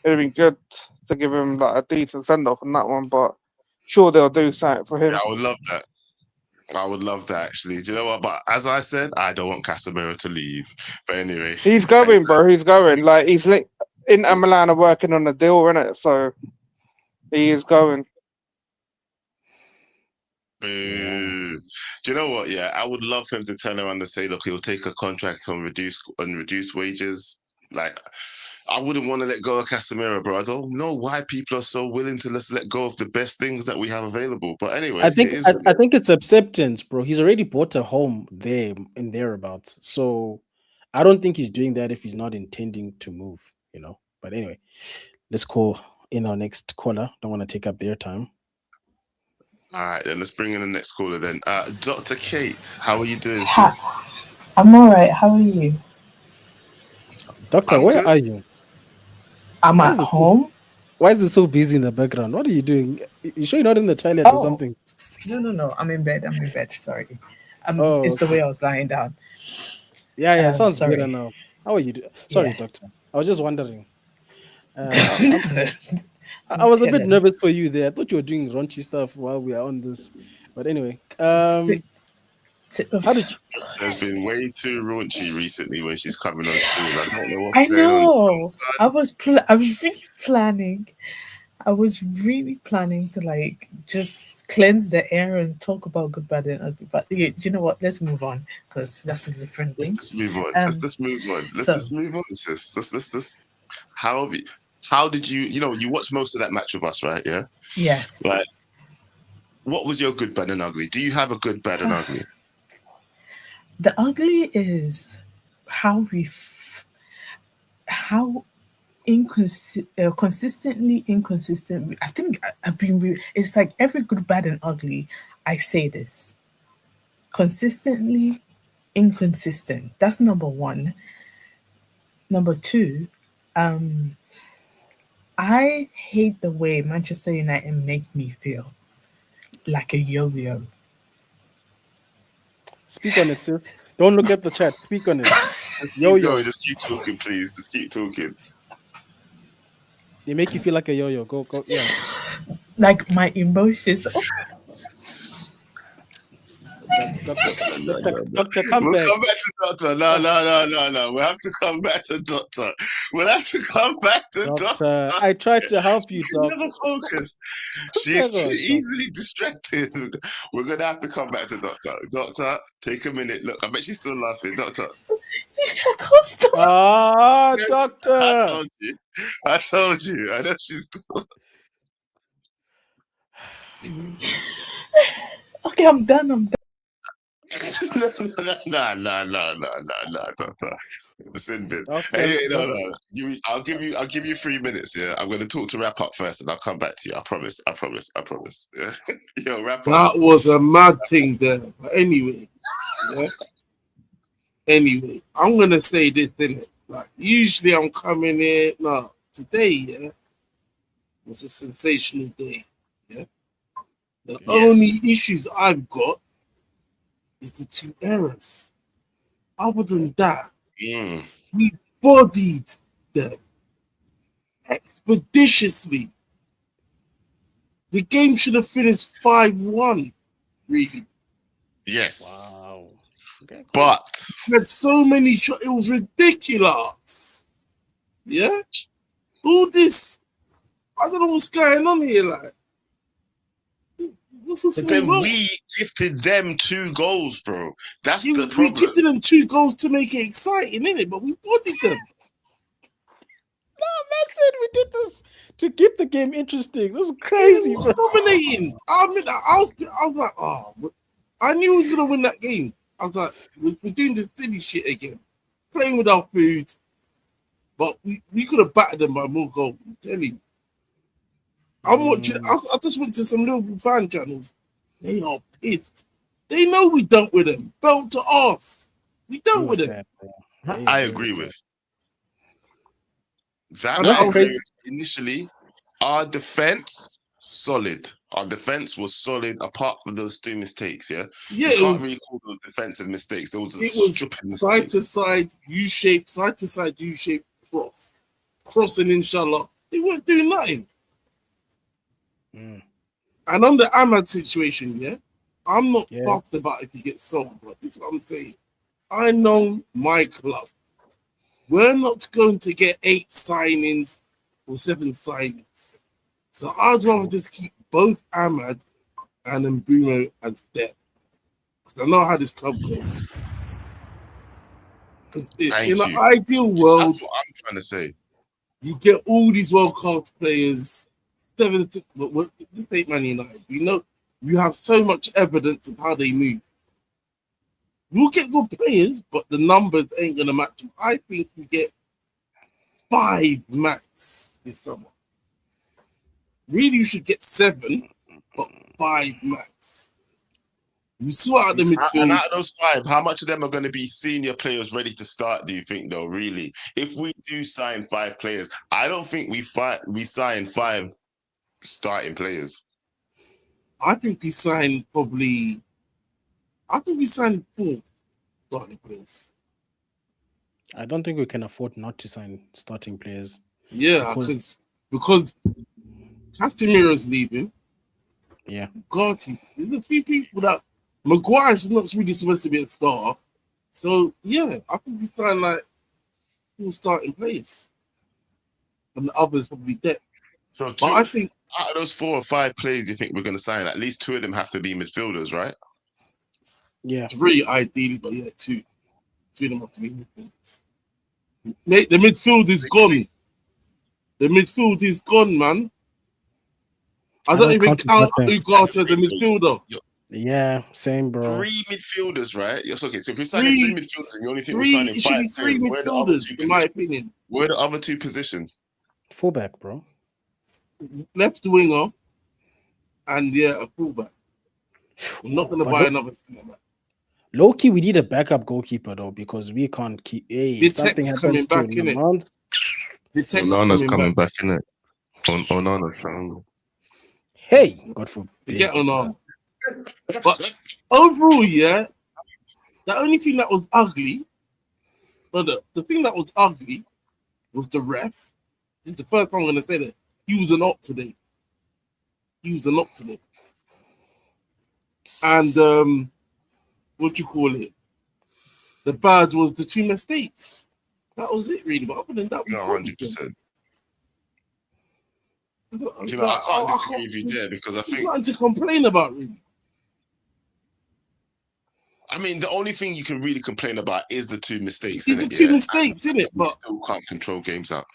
it'd be good to give him like a decent send off on that one. But sure, they'll do something for him. Yeah, I would love that. I would love that actually. Do you know what? But as I said, I don't want Casemiro to leave. But anyway, He's going, bro. He's going. Like he's Inter Milan are working on a deal, innit? So he is going. Boo. Do you know what? Yeah, I would love him to turn around and say, look, he'll take a contract on reduced wages. Like, I wouldn't want to let go of Casemiro, bro. I don't know why people are so willing to let go of the best things that we have available. But anyway, I think it's acceptance, bro. He's already bought a home there and thereabouts. So I don't think he's doing that if he's not intending to move, you know. But anyway, let's call in our next caller. Don't want to take up their time. All right, then let's bring in the next caller then. Dr. Kate, how are you doing, sis? I'm all right. How are you? Doctor, where are you? I'm at home. Why is it so busy in the background? What are you doing? You sure you're not in the toilet or something? No. I'm in bed. Sorry. It's the way I was lying down. Yeah. Sounds better now. How are you doing? Sorry, doctor. I was just wondering. I was a bit nervous for you there. I thought you were doing raunchy stuff while we are on this. But anyway, how did you? There's been way too raunchy recently when she's coming on stream. I don't know what's I going on. I was really planning. I was really planning to like just cleanse the air and talk about good, bad, and ugly. But yeah, you know what? Let's move on because that's a different thing. Let's move on. Let's move on. Let's move on, sis. Let's. How did you? You know, you watched most of that match with us, right? Yeah. Yes. Like, what was your good, bad, and ugly? Do you have a good, bad, and ugly? The ugly is how consistently inconsistent. I think I've been. It's like every good, bad, and ugly. I say this consistently inconsistent. That's number one. Number two, I hate the way Manchester United make me feel like a yo-yo. Speak on it, sis. Don't look at the chat. Speak on it. Yo-yo. Just keep talking, please. Just keep talking. They make you feel like a yo-yo. Go. Yeah. Like my emotions. Doctor, come back. We'll come back to Doctor. No. We'll have to come back to Doctor. Doctor. I tried to help you, Doctor. Never focused. She's too easily distracted. We're going to have to come back to Doctor. Doctor, take a minute. Look, I bet she's still laughing. Doctor. I can't stop. Doctor. I told you. I know she's still... Okay, I'm done. No, Doctor. Listen, bit. Hey, no. I'll give you 3 minutes. Yeah, I'm going to talk to wrap up first, and I'll come back to you. I promise. Yeah. Yo, wrap up. That was a mad thing there. But anyway, I'm gonna say this, innit? Like usually, I'm coming in. No, today, was a sensational day. Yeah. The only issues I've got is the 2 errors. Other than that, we bodied them expeditiously. The game should have finished 5-1. Really, Yes, Wow. Okay, cool. but we had so many shots. It was ridiculous. Yeah, all this. I don't know what's going on here. Like, but then we gifted them 2 goals, bro. That's the we problem. gifted them 2 goals to make it exciting, innit? But we bodied them. No, man said we did this to keep the game interesting. This is crazy, It was bro. dominating. I mean, I was like, oh, I knew he was gonna win that game. I was like, we're doing this silly shit again, playing with our food. But we could have battered them by more goals. I'm telling you. I'm watching. I just went to some Liverpool fan channels. They are pissed. They know we dealt with them. Belt to us. We dealt with them. I agree with that. And I I was agree with initially, our defense solid. Our defense was solid apart from those 2 mistakes. Yeah, Yeah, you can't really call those defensive mistakes. Those it are was stupid side mistakes. to side, U-shape, side to side, U-shape, crossing. Inshallah, they weren't doing nothing. And on the Ahmad situation, yeah, I'm not fussed about if he gets sold, but this is what I'm saying. I know my club. We're not going to get 8 signings or 7 signings. So I'd rather just keep both Ahmad and Mbumo as depth. Because I know how this club goes. Because in an ideal world, that's what I'm trying to say. You get all these world-class players. This ain't Man United. You know, you have so much evidence of how they move. We'll get good players, but the numbers ain't gonna match them. I think we get 5 max this summer. Really, you should get 7, but 5 max. You sort out the midfield. And out of those 5, how much of them are going to be senior players ready to start, do you think, though, really? If we do sign 5 players, I don't think we sign 5 starting players. I think we signed 4 starting players. I don't think we can afford not to sign starting players. Yeah, because Casemiro's leaving. Yeah. Gotti. There's a few people that Maguire's not really supposed to be a star. So yeah, I think he's starting like 4 starting players. And the others probably dead. So I think out of those 4 or 5 players you think we're going to sign, at least 2 of them have to be midfielders, right? Yeah. 3 ideally, but yeah, 2. 2 of them have to be midfielders. Mate, the midfield is gone. The midfield is gone, man. I don't even count Ugarte as a midfielder. Yeah, same, bro. 3 midfielders, right? Yes, okay. So if we're signing 3 midfielders, and you only think we're signing 5 players, 3 midfielders, in my opinion. Where are the other 2 positions? Fullback, bro. Left winger, and yeah, a fullback. I'm not going to buy another centre back. Low key, we need a backup goalkeeper though, because we can't keep. Hey, if something happens to Onana's coming back, innit? Onana's coming. Hey, God forbid. Get Onana. But overall, yeah, the only thing that was ugly, the thing that was ugly was the ref. This is the first time I'm going to say that. He was an op today. And what do you call it? The badge was the 2 mistakes. That was it, really. But other than that, no, 100%. I can't disagree with you there because I think there's nothing to complain about, really. I mean, the only thing you can really complain about is the 2 mistakes. It's the 2 mistakes, isn't it? But still can't control games out.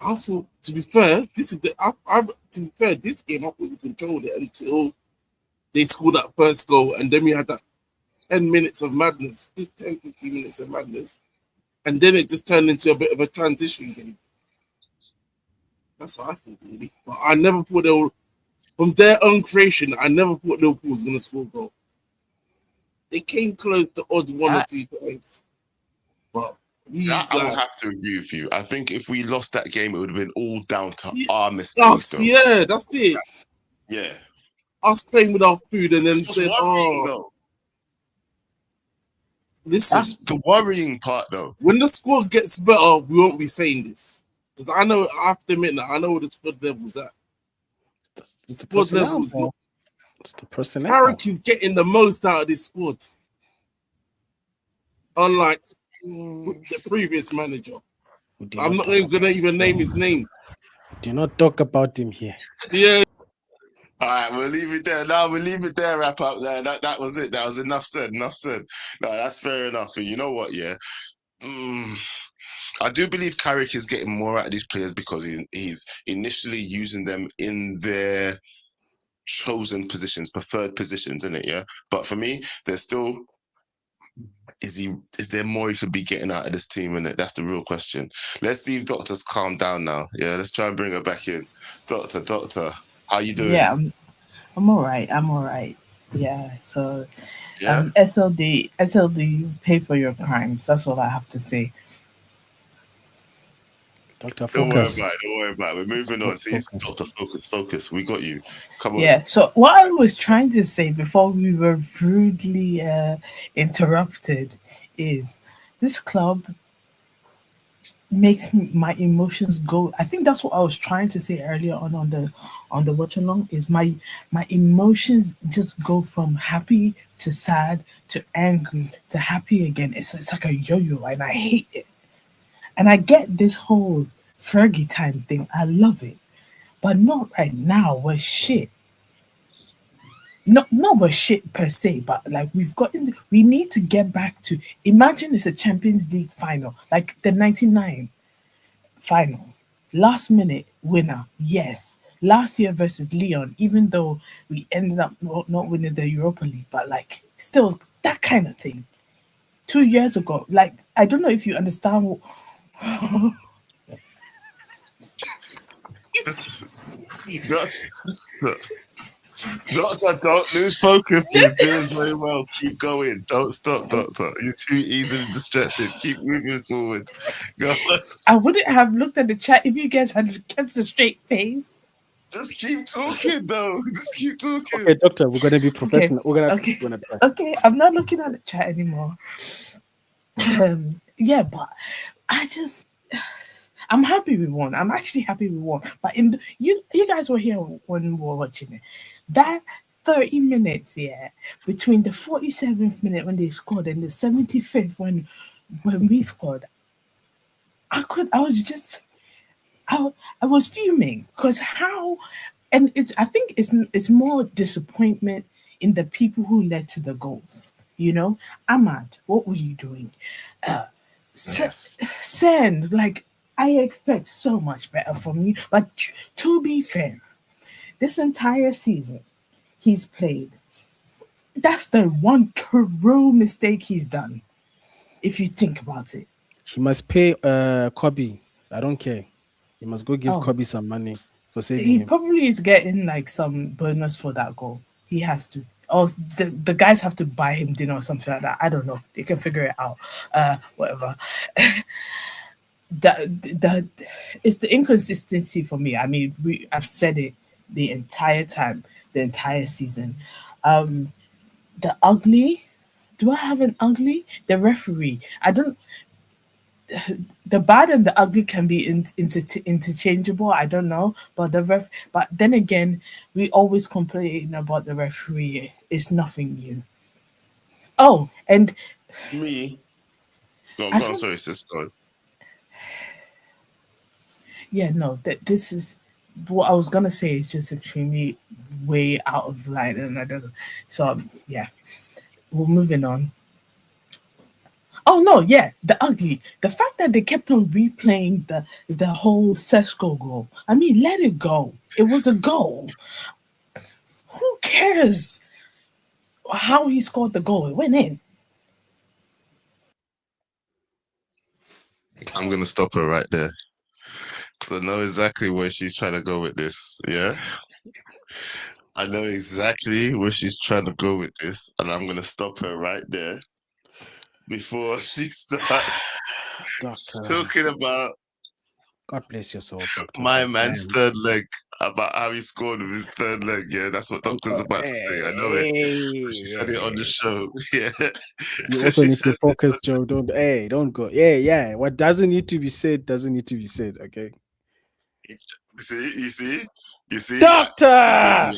I thought, to be fair, this game I thought we controlled it until they scored that first goal, and then we had that 10 minutes of madness, 15 minutes of madness, and then it just turned into a bit of a transition game. That's what I thought, really. But I never thought they were, from their own creation, I never thought Liverpool was going to score a goal. They came close to odd 1 or 2 times. But I will have to agree with you. I think if we lost that game, it would have been all down to our mistakes. Yeah, that's it. Yeah. Us playing with our food and then saying, listen. That's the worrying part, though. When the squad gets better, we won't be saying this. Because I have to admit that I know where the squad level's at. The squad level is not. It's the personnel. Carrick is getting the most out of this squad, unlike the previous manager. I'm not even gonna name his name. Do not talk about him here. Yeah. All right, we'll leave it there. No, we'll leave it there. Wrap up there. That was it. That was enough said. Enough said. No, that's fair enough. And you know what? Yeah, I do believe Carrick is getting more out of these players because he's initially using them in their chosen positions, preferred positions, isn't it? Yeah. But for me, there's still is there more he could be getting out of this team? And that's the real question. Let's see if Doctor's calmed down now. Yeah, let's try and bring her back in. Doctor, how you doing? Yeah, I'm all right. Yeah. So, Yeah. SLD, pay for your crimes. That's all I have to say. Doctor, Don't worry focus. about it. We're moving on. See, Doctor, focus. We got you. Come on. Yeah. So what I was trying to say before we were rudely interrupted is this club makes my emotions go. I think that's what I was trying to say earlier on the watch along is my emotions just go from happy to sad to angry to happy again. It's like a yo-yo and I hate it. And I get this whole Fergie time thing. I love it. But not right now. We're shit. Not we're shit per se, but like we need to get back to, imagine it's a Champions League final, like the 99 final. Last minute winner, yes. Last year versus Lyon, even though we ended up not winning the Europa League, but like still that kind of thing. 2 years ago, like I don't know if you understand Doctor, don't lose focus. You're doing very well. Keep going. Don't stop, Doctor. You're too easily distracted. Keep moving forward. Go on. I wouldn't have looked at the chat if you guys had kept a straight face. Just keep talking, though. Just keep talking. Okay, Doctor, we're gonna be professional. Okay. Okay, I'm not looking at the chat anymore. Yeah, but I'm happy we won. I'm actually happy we won. But you guys were here when we were watching it. That 30 minutes, yeah, between the 47th minute when they scored and the 75th when we scored, I was fuming because I think it's more disappointment in the people who led to the goals. You know, Ahmad, what were you doing? Send, like, I expect so much better from you. But to be fair, this entire season he's played, that's the one true mistake he's done, if you think about it. He must pay Kobe. I don't care. He must go give Kobe some money for saving him. He probably is getting like some bonus for that goal. He has to. Or the guys have to buy him dinner or something like that. I don't know. They can figure it out. Whatever. That it's the inconsistency for me. I mean, I've said it the entire time, the entire season. The ugly. Do I have an ugly? The referee. I don't. The bad and the ugly can be interchangeable. I don't know, but But then again, we always complain about the referee. It's nothing new. Oh, and me. Go on, sorry, sis. Go on. Yeah, no. This is what I was gonna say. Is just extremely way out of line, and I don't know. So yeah, we're moving on. Oh no, yeah, the ugly. The fact that they kept on replaying the whole Sesko goal. I mean, let it go. It was a goal. Who cares how he scored the goal? It went in. I'm gonna stop her right there because I know exactly where she's trying to go with this. Yeah, I know exactly where she's trying to go with this, and I'm gonna stop her right there before she starts talking about God bless your soul, Doctor. my man's third leg, about how he scored with his third leg. Yeah, that's what Doctor's about to say. I know it. She said it on the show. Yeah. You also need to focus, Joe. Don't go. Yeah. What doesn't need to be said doesn't need to be said. Okay. You see. Doctor.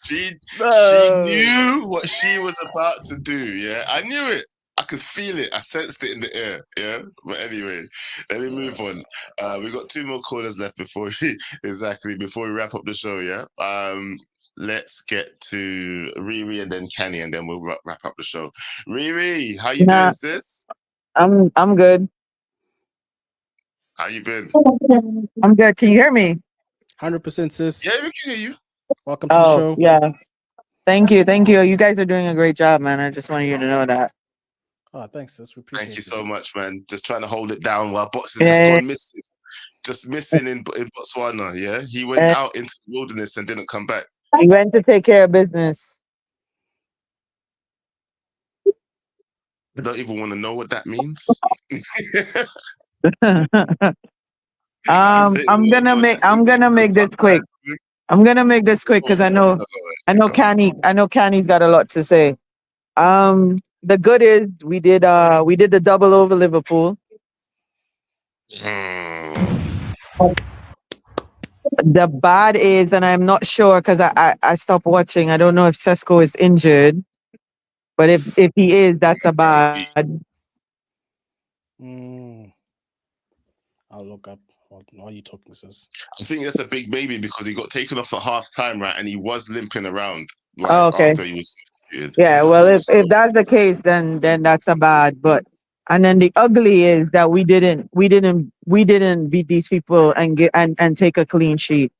She knew what she was about to do. Yeah, I knew it. I could feel it. I sensed it in the air. Yeah, but anyway, let me move on. We got 2 more callers left before before we wrap up the show. Yeah. Let's get to Riri and then Kenny, and then we'll wrap up the show. Riri, how you doing, sis? I'm good. How you been? I'm good. Can you hear me? 100%, sis. Yeah, we can hear you. Welcome to the show. Yeah. Thank you. You guys are doing a great job, man. I just wanted you to know that. Oh, thanks, sis. We appreciate it. Thank you so much, man. Just trying to hold it down while Box has Yeah, just yeah. gone missing. Just missing in Botswana, yeah? He went out into the wilderness and didn't come back. You went to take care of business. I don't even want to know what that means. I'm gonna make this quick. I'm gonna make this quick because I know Canny's got a lot to say. The good is we did the double over Liverpool. The bad is, and I'm not sure because I stopped watching. I don't know if Sesko is injured, but if he is, that's a bad. I'll look up. Why are you talking, sis? I think that's a big baby because he got taken off at half time, right? And he was limping around Okay. after he was substituted. Yeah, well, if that's the case, then that's a bad. But and then the ugly is that we didn't beat these people and get and take a clean sheet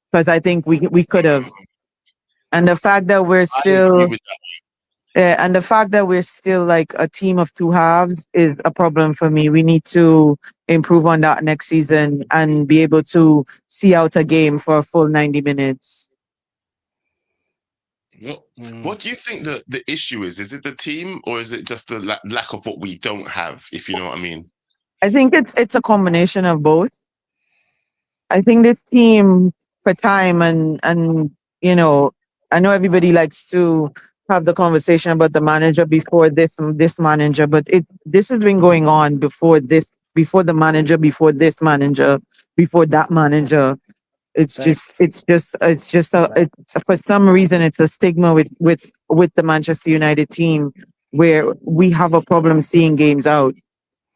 because I think we could have. And the fact that we're still and the fact that we're still like a team of 2 halves is a problem for me. We need to improve on that next season and be able to see out a game for a full 90 minutes. What do you think the issue is? Is it the team or is it just the lack of what we don't have, if you know what I mean? I think it's a combination of both. I think this team for time and you know, I know everybody likes to have the conversation about the manager before this manager, but this has been going on before the manager, before this manager, before that manager. It's for some reason it's a stigma with the Manchester United team where we have a problem seeing games out.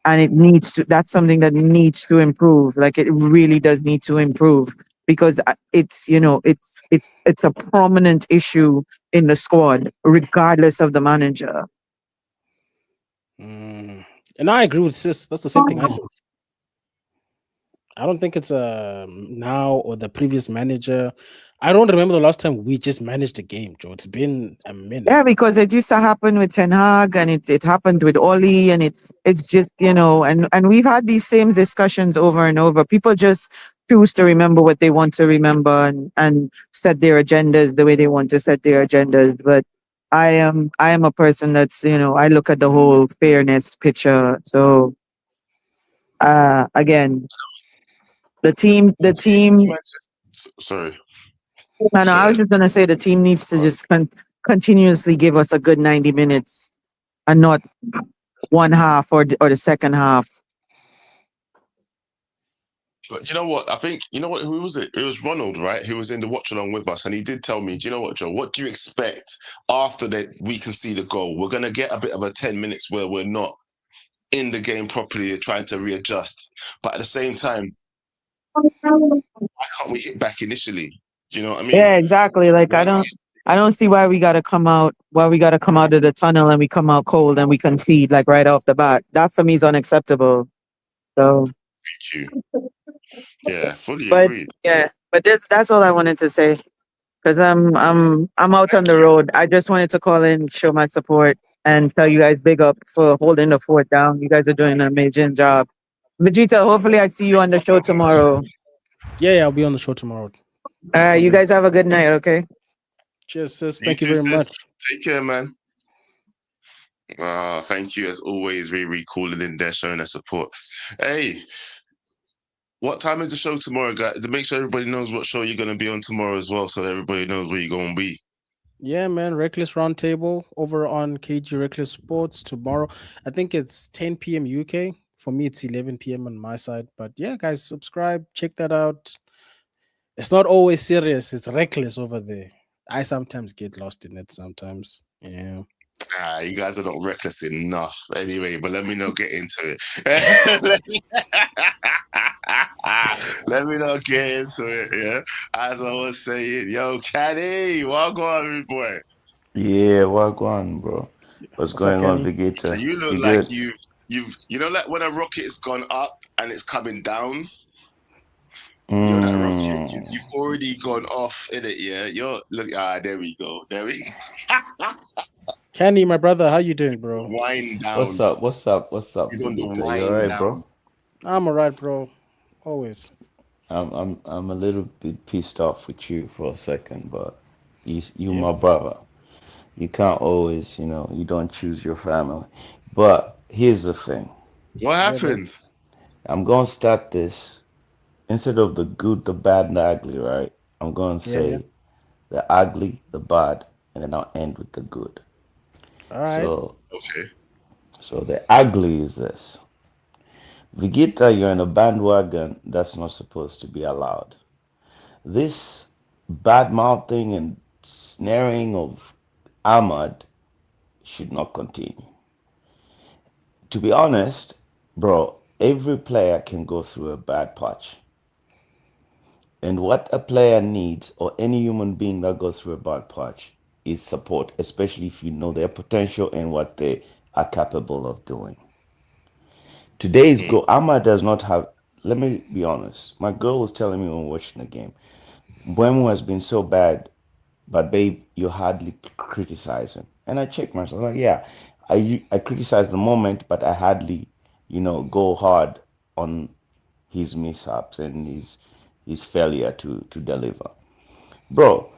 And that's something that needs to improve. Like it really does need to improve because it's a prominent issue in the squad, regardless of the manager. And I agree with sis. That's the same thing I said. I don't think it's now or the previous manager. I don't remember the last time we just managed a game, Joe. It's been a minute. Yeah, because it used to happen with Ten Hag and it happened with Oli and it's just, and we've had these same discussions over and over. People just choose to remember what they want to remember and set their agendas the way they want to set their agendas. But I am a person that's, I look at the whole fairness picture. So again, the team. Sorry. No, I was just gonna say the team needs to just continuously give us a good 90 minutes, and not one half or the second half. But you know what? I think who was it? It was Ronald, right? Who was in the watch along with us, and he did tell me, "Do you know what, Joe? What do you expect after that we can see the goal? We're gonna get a bit of a 10 minutes where we're not in the game properly, trying to readjust. But at the same time, why can't we hit back initially? Do you know what I mean? Yeah, exactly. Like I don't see why we gotta come out of the tunnel and we come out cold and we concede like right off the bat. That for me is unacceptable. So thank you. Yeah, fully agreed. Yeah, but that's all I wanted to say. Because I'm out on the road. I just wanted to call in, show my support, and tell you guys big up for holding the fort down. You guys are doing an amazing job. Vegeta, hopefully I see you on the show tomorrow. Yeah, I'll be on the show tomorrow. You guys have a good night, okay? Cheers, sis. Thank you very much. Take care, man. Thank you as always, Riri, calling in there, showing us support. Hey, what time is the show tomorrow, guys? To make sure everybody knows what show you're going to be on tomorrow as well, so that everybody knows where you're going to be. Yeah, man. Reckless Roundtable over on KG Reckless Sports tomorrow. I think it's 10 p.m. UK For me, it's 11 p.m. on my side. But yeah, guys, subscribe, check that out. It's not always serious, it's reckless over there. I sometimes get lost in it sometimes. Yeah. You guys are not reckless enough. Anyway, but let me not get into it. let, me, let me not get into it. Yeah. As I was saying, yo, Caddy, walk on, me boy. Yeah, what going, bro? What's What's up, going on, Kenny? Vegeta? You look You like good? like when a rocket has gone up and it's coming down. You're that rocket. Mm. You've already gone off in it, yeah. You're look. There we go. There we Kenny, my brother, how you doing, bro? wind What's down. up? What's up? What's up, He's on the Vegeta? You wind alright, down. bro? I'm alright, bro. Always. I'm a little bit pissed off with you for a second, but you Yeah. my brother. You can't always, you don't choose your family. But here's the thing. What Yeah, bro. happened? I'm gonna start this instead of the good, the bad, and the ugly, right? I'm gonna Yeah, yeah. say the ugly, the bad, and then I'll end with the good. All right. So Okay. so the ugly is this. Vegeta, you're in a bandwagon that's not supposed to be allowed. This bad mouthing and snaring of Ahmad should not continue. To be honest, bro, every player can go through a bad patch. And what a player needs, or any human being that goes through a bad patch, is support, especially if you know their potential and what they are capable of doing. Today's Mm. goal, Ahmad does not have. Let me be honest. My girl was telling me when watching the game, Mbeumo has been so bad, but babe, you hardly criticize him. And I checked myself, like, yeah, I criticize the moment, but I hardly, go hard on his mishaps and his failure to deliver. Bro,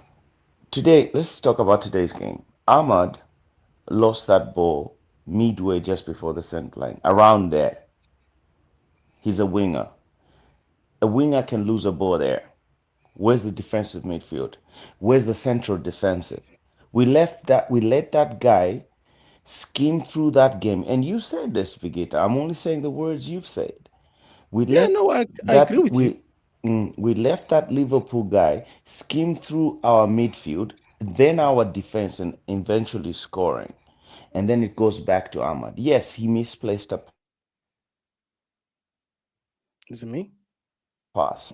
today, let's talk about today's game. Ahmad lost that ball midway just before the center line, around there. He's a winger. A winger can lose a ball there. Where's the defensive midfield? Where's the central defensive? We let that guy skim through that game. And you said this, Vegeta. I'm only saying the words you've said. We Yeah, let no, I agree that with you. we left that Liverpool guy skim through our midfield, then our defense, and eventually scoring. And then it goes back to Ahmad. Yes, he misplaced a Is it me? pass.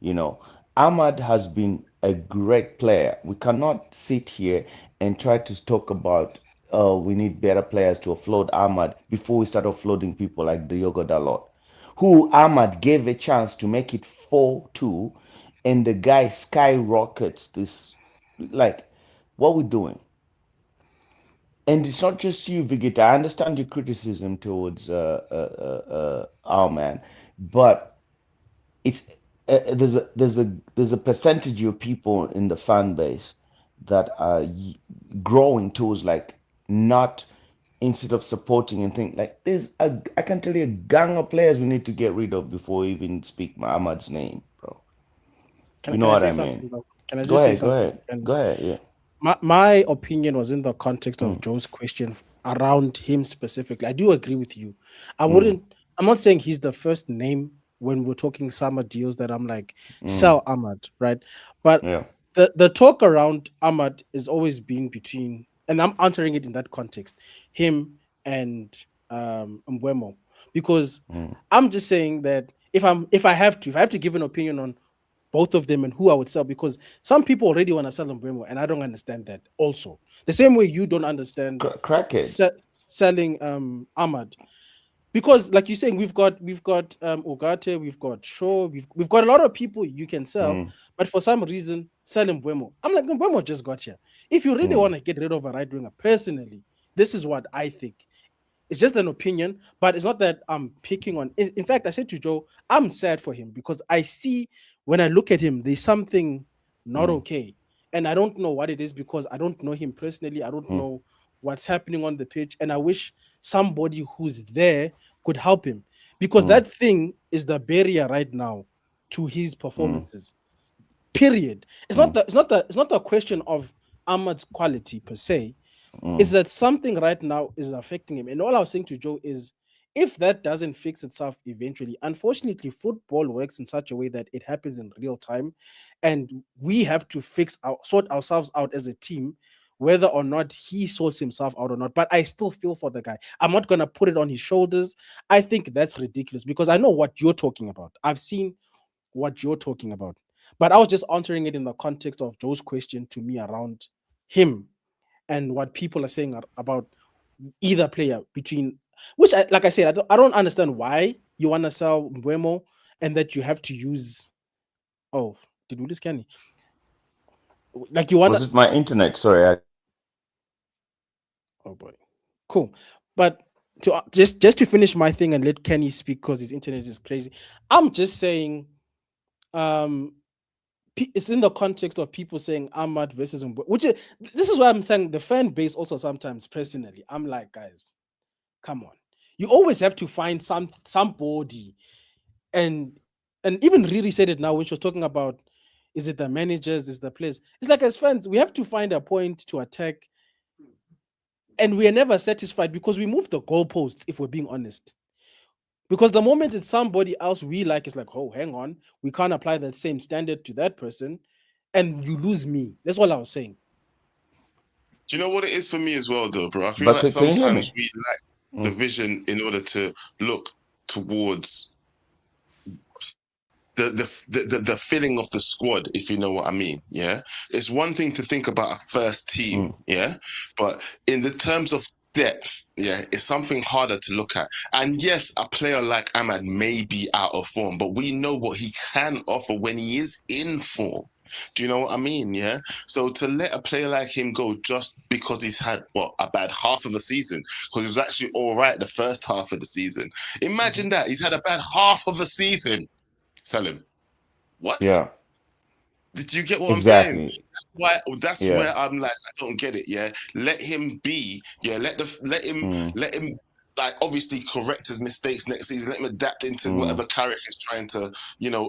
You know, Ahmad has been a great player. We cannot sit here and try to talk about, we need better players to offload Ahmad before we start offloading people like Diogo Dalot, who Ahmad gave a chance to make it 4-2, and the guy skyrockets this. Like, what we doing? And it's not just you, Vegeta. I understand your criticism towards our man, but it's there's a percentage of people in the fan base that are growing towards, like, not, instead of supporting and think, like, I can tell you a gang of players we need to get rid of before we even speak Muhammad's name, bro. Can You know can I what say I mean? something, bro? Can I Go just say ahead, go something? ahead, And go ahead. Yeah. my opinion was in the context of Mm, Joe's question around him specifically. I do agree with you. I mm, wouldn't. I'm not saying he's the first name when we're talking summer deals that I'm like mm, sell Ahmad, right? But yeah. the talk around Ahmad is always been between, and I'm answering it in that context, him and Mbeumo, because Mm, I'm just saying that if I have to give an opinion on both of them and who I would sell, because some people already want to sell Mbeumo, and I don't understand that. Also, the same way you don't understand crackheads. selling Ahmad, because like you're saying, we've got Ugarte, we've got Shaw, we've got a lot of people you can sell, Mm, but for some reason sell Mbeumo. I'm like, Mbeumo just got here. If you really mm, want to get rid of a right winger, personally, this is what I think. It's just an opinion, but it's not that I'm picking on. In fact, I said to Joe, I'm sad for him because I see when I look at him, there's something not mm, okay. And I don't know what it is because I don't know him personally. I don't mm, know what's happening on the pitch. And I wish somebody who's there could help him because mm, that thing is the barrier right now to his mm, performances. Period. It's not mm, the it's not the it's not the question of Ahmad's quality per se, is mm, that something right now is affecting him. And all I was saying to Joe is If that doesn't fix itself eventually, unfortunately, football works in such a way that it happens in real time, and we have to sort ourselves out as a team, whether or not he sorts himself out or not. But I still feel for the guy. I'm not gonna put it on his shoulders. I think that's ridiculous because I know what you're talking about. I've seen what you're talking about, but I was just answering it in the context of Joe's question to me around him and what people are saying about either player between which like I said, I don't understand why you want to sell Mbuemo and that you have to use. Oh, did we lose Kenny? Like you want Was to. it my internet? Sorry, I Oh boy, cool. But to just to finish my thing and let Kenny speak because his internet is crazy. I'm just saying, um, it's in the context of people saying Ahmad versus Mbuemo, which is this is why I'm saying the fan base also sometimes personally. I'm like, guys, come on. You always have to find somebody, and even Riri said it now when she was talking about is it the managers, is the players. It's like as fans, we have to find a point to attack, and we are never satisfied because we move the goalposts, if we're being honest. Because the moment it's somebody else we like, it's like, oh, hang on, we can't apply that same standard to that person, and you lose me. That's all I was saying. Do you know what it is for me as well, though, bro? I feel but like can you hear sometimes me? we lack the Mm, vision in order to look towards the filling of the squad, if you know what I mean. Yeah, it's one thing to think about a first team, mm, yeah, but in the terms of depth, yeah, it's something harder to look at. And yes, a player like Ahmad may be out of form, but we know what he can offer when he is in form. Do you know what I mean? Yeah. So to let a player like him go just because he's had what a bad half of a season, because he was actually all right the first half of the season. Mhm. Imagine that he's had a bad half of a season. Sell him. What? yeah, Did you get what I'm saying? exactly. Why? That's Yeah. where I'm like, I don't get it. Yeah, let him be. Yeah, Mm, let him like obviously correct his mistakes next season. Let him adapt into mm, whatever Carrick is trying to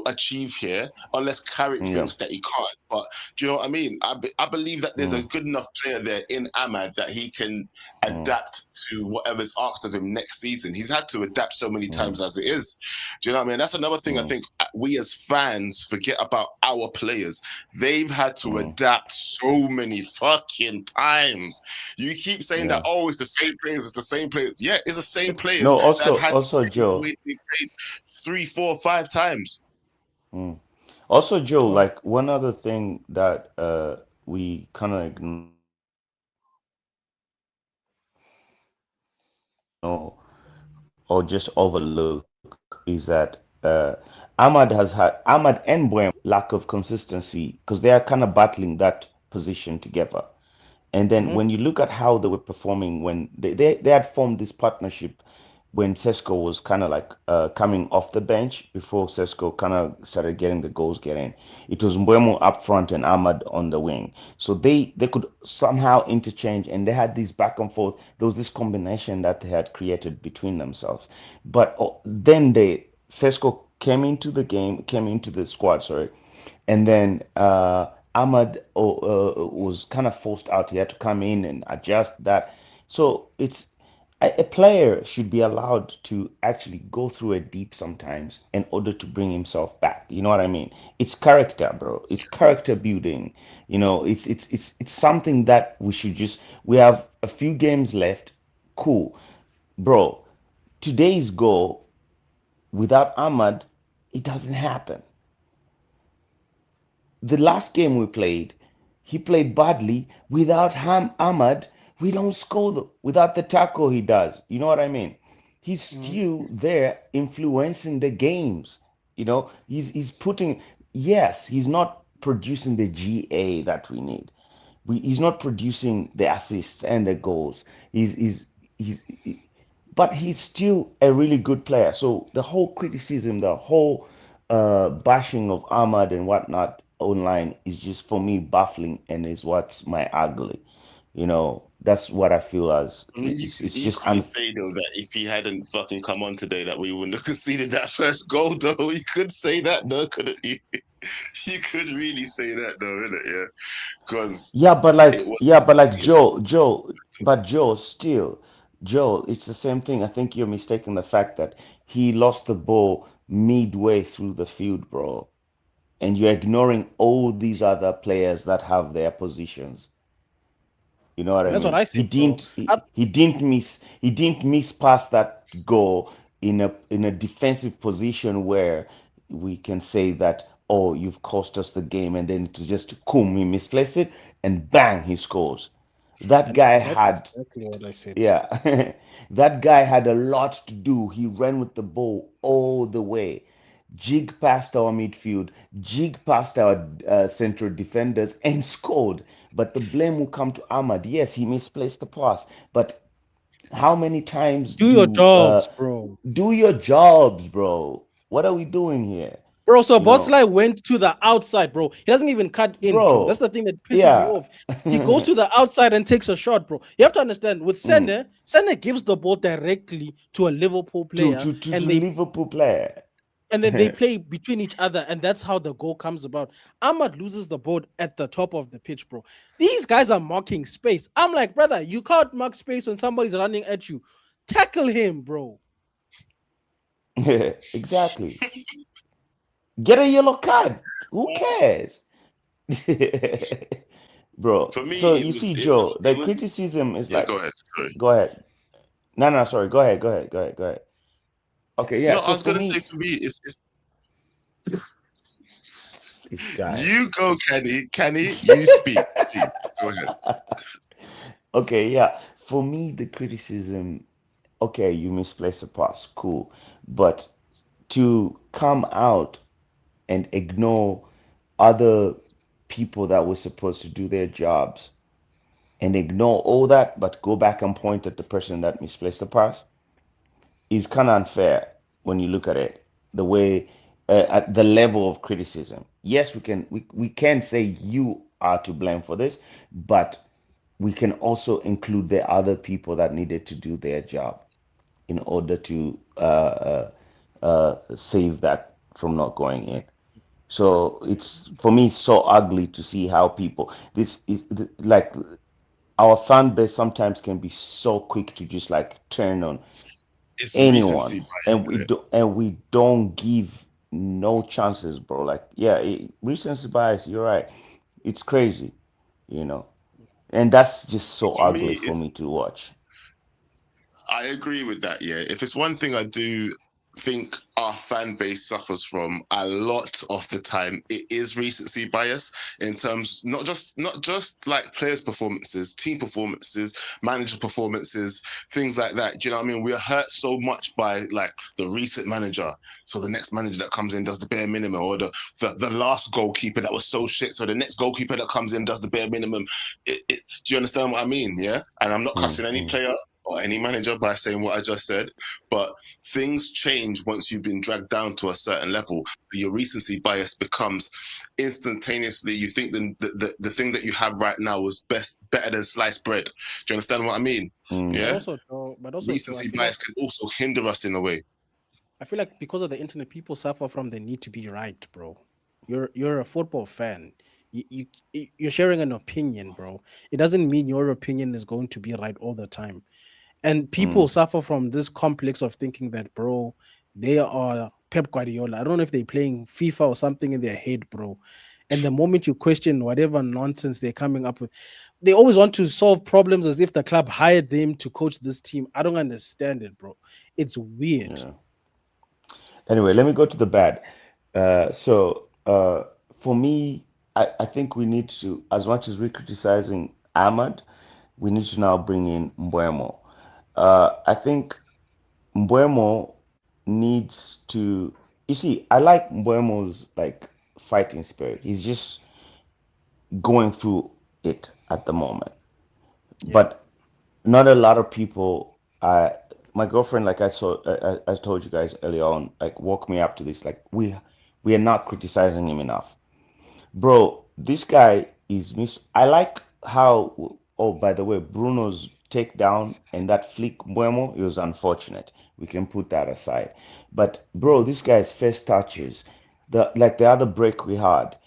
achieve here. Unless Carrick yeah. thinks that he can't. But do you know what I mean? I believe that there's a Mm, good enough player there in Ahmad that he can mm, adapt to whatever's asked of him next season. He's had to adapt so many mm, times as it is. Do you know what I mean? That's another thing I mm, think we as fans forget about our players. They've had to mm, adapt so many fucking times. You keep saying that, yeah. oh, it's the same players, it's the same players. Yeah, it's the same players No, that have also had to also play the Joe. way they played three, four, five times. Mm. Also Joe, Oh, like one other thing that we kind of ignore or just overlook is that Ahmad and Buemo lack of consistency because they are kind of battling that position together. And then mhm. when you look at how they were performing when they had formed this partnership when Sesko was kind of like coming off the bench before Sesko kind of started getting the goals getting. It was Mbeumo up front and Ahmad on the wing. So they could somehow interchange and they had this back and forth. There was this combination that they had created between themselves. But then Sesko came into the game, came into the squad, sorry, and then Ahmad was kind of forced out. He had to come in and adjust that. So it's a player should be allowed to actually go through a deep sometimes in order to bring himself back. You know what I mean? It's character, bro. It's character building. You know, it's something that we should just. We have a few games left. Cool, bro. Today's goal without Ahmad, it doesn't happen. The last game we played, he played badly. Without Ahmad, we don't score without the tackle he does. You know what I mean? He's Mhm. still there influencing the games. You know, he's putting, yes, he's not producing the GA that we need. He's not producing the assists and the goals. He's but he's still a really good player. So the whole criticism, the whole bashing of Ahmad and whatnot online is just for me baffling and is what's my ugly. You know, that's what I feel as And you could it's just equally say though that if he hadn't fucking come on today, that we wouldn't have conceded that first goal. Though you could say that, though, couldn't you? You could really say that, though, innit? Yeah, because yeah, it was but like his fault. Joe, but Joe still. Joel, it's the same thing. I think you're mistaken the fact that he lost the ball midway through the field, bro. And you're ignoring all these other players that have their positions. You know what And I that's what mean? I He said, bro. didn't he didn't miss past that goal in a defensive position where we can say that, oh, you've cost us the game, and then to just he misplace it and bang, he scores. That And guy that's had exactly what I said. yeah, that guy had a lot to do. He ran with the ball all the way, jig past our midfield, jig past our central defenders, and scored. But the blame will come to Ahmad. Yes, he misplaced the pass, but how many times Do your jobs, bro. do your jobs, bro? What are we doing here? Bro, so You know, Bosley went to the outside, bro. He doesn't even cut in, Joe. That's bro. the thing that pisses me Yeah. off. He goes to the outside and takes a shot, bro. You have to understand with Mm. Sene gives the ball directly to a Liverpool To player, to to and the they Liverpool player. and then they play between each other, and that's how the goal comes about. Ahmad loses the ball at the top of the pitch, bro. These guys are marking space. I'm like, brother, you can't mark space when somebody's running at you. Tackle him, bro. Exactly. Get a yellow card. Who cares? Bro, For me, so you see, Joe, the it was. criticism is Yeah, like, go ahead. Sorry. go ahead. No, no, sorry. Go ahead. Go ahead. Go ahead. Go ahead. Okay, yeah. No, I So was for gonna say me, for me, it's this guy. you go, Kenny. Kenny, you speak, please. Go ahead. Okay, yeah. For me, the criticism, okay, you misplaced a pass, cool. But to come out and ignore other people that were supposed to do their jobs and ignore all that, but go back and point at the person that misplaced the pass is kind of unfair when you look at it. The way at the level of criticism. Yes, we can say you are to blame for this, but we can also include the other people that needed to do their job in order to save that from not going in. So it's for me so ugly to see how people this is like our fan base sometimes can be so quick to just like turn on It's anyone, recency bias, and isn't it? we don't give no chances, bro. Like, yeah, recency bias. You're right. It's crazy, you know, and that's just so For me, ugly for it's me to watch. I agree with that. Yeah, if it's one thing I do think our fan base suffers from a lot of the time, it is recency bias in terms not just like players' performances, team performances, manager performances, things like that. Do you know what I mean? We're hurt so much by like the recent manager, so the next manager that comes in does the bare minimum, or the last goalkeeper that was so shit, so the next goalkeeper that comes in does the bare minimum. Do you understand what I mean? Yeah, and I'm not Mm, cussing any mm, player or any manager by saying what I just said, but things change once you've been dragged down to a certain level. Your recency bias becomes instantaneously. You think the thing that you have right now is better than sliced bread. Do you understand what I mean? mm. Yeah, But also, Joe, recency bias can also hinder us in a way. I feel like because of the internet, people suffer from the need to be right, bro. You're a football fan. You're sharing an opinion, bro. It doesn't mean your opinion is going to be right all the time. And people Mm. suffer from this complex of thinking that, bro, they are Pep Guardiola. I don't know if they're playing FIFA or something in their head, bro. And the moment you question whatever nonsense they're coming up with, they always want to solve problems as if the club hired them to coach this team. I don't understand it, bro. It's weird. Yeah. Anyway, let me go to the bad. For me, I think we need to, as much as we're criticizing Ahmad, we need to now bring in Mbuemo. I think Mbuemo needs to. You see, I like Mbuemo's like fighting spirit. He's just going through it at the moment, Yeah. but not a lot of people. My girlfriend, like I told you guys earlier on, like woke me up to this. Like we are not criticizing him enough, bro. This guy is miss. I like how. Oh, by the way, Bruno's takedown and that flick Buemo, it was unfortunate. We can put that aside. But bro, Mhm. this guy's first touches, the other break we had,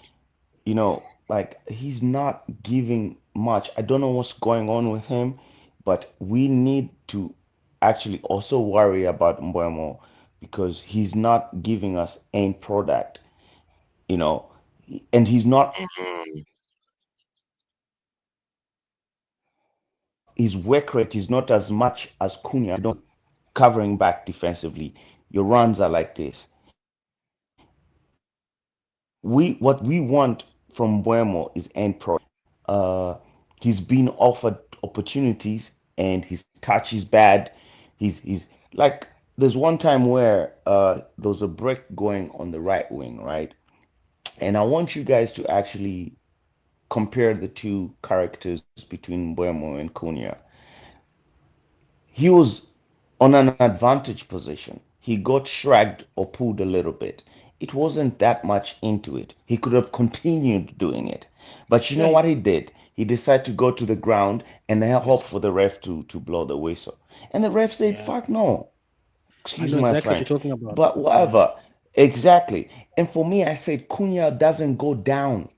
like he's not giving much. I don't know what's going on with him, but we need to actually also worry about Mbuemo because he's not giving us end product, you know, and Mhm. his work rate is not as much as Cunha. Don't covering back defensively. Your runs are like this. What we want from Buemo is end product. He's been offered opportunities and his touch is bad. He's like there's one time where there was a break going on the right wing, right? And I want you guys to actually compare the two characters between Buemo and Cunha. He was on an advantage position. He got shrugged or pulled a little bit. It wasn't that much into it. He could have continued doing it. But you Yeah, know what he did? He decided to go to the ground and then hope yes. for the ref to blow the whistle. And the ref said, Yeah. fuck no. I Excuse know my exactly what you're French. talking about. But Yeah. whatever. Exactly. And for me, I said Cunha doesn't go down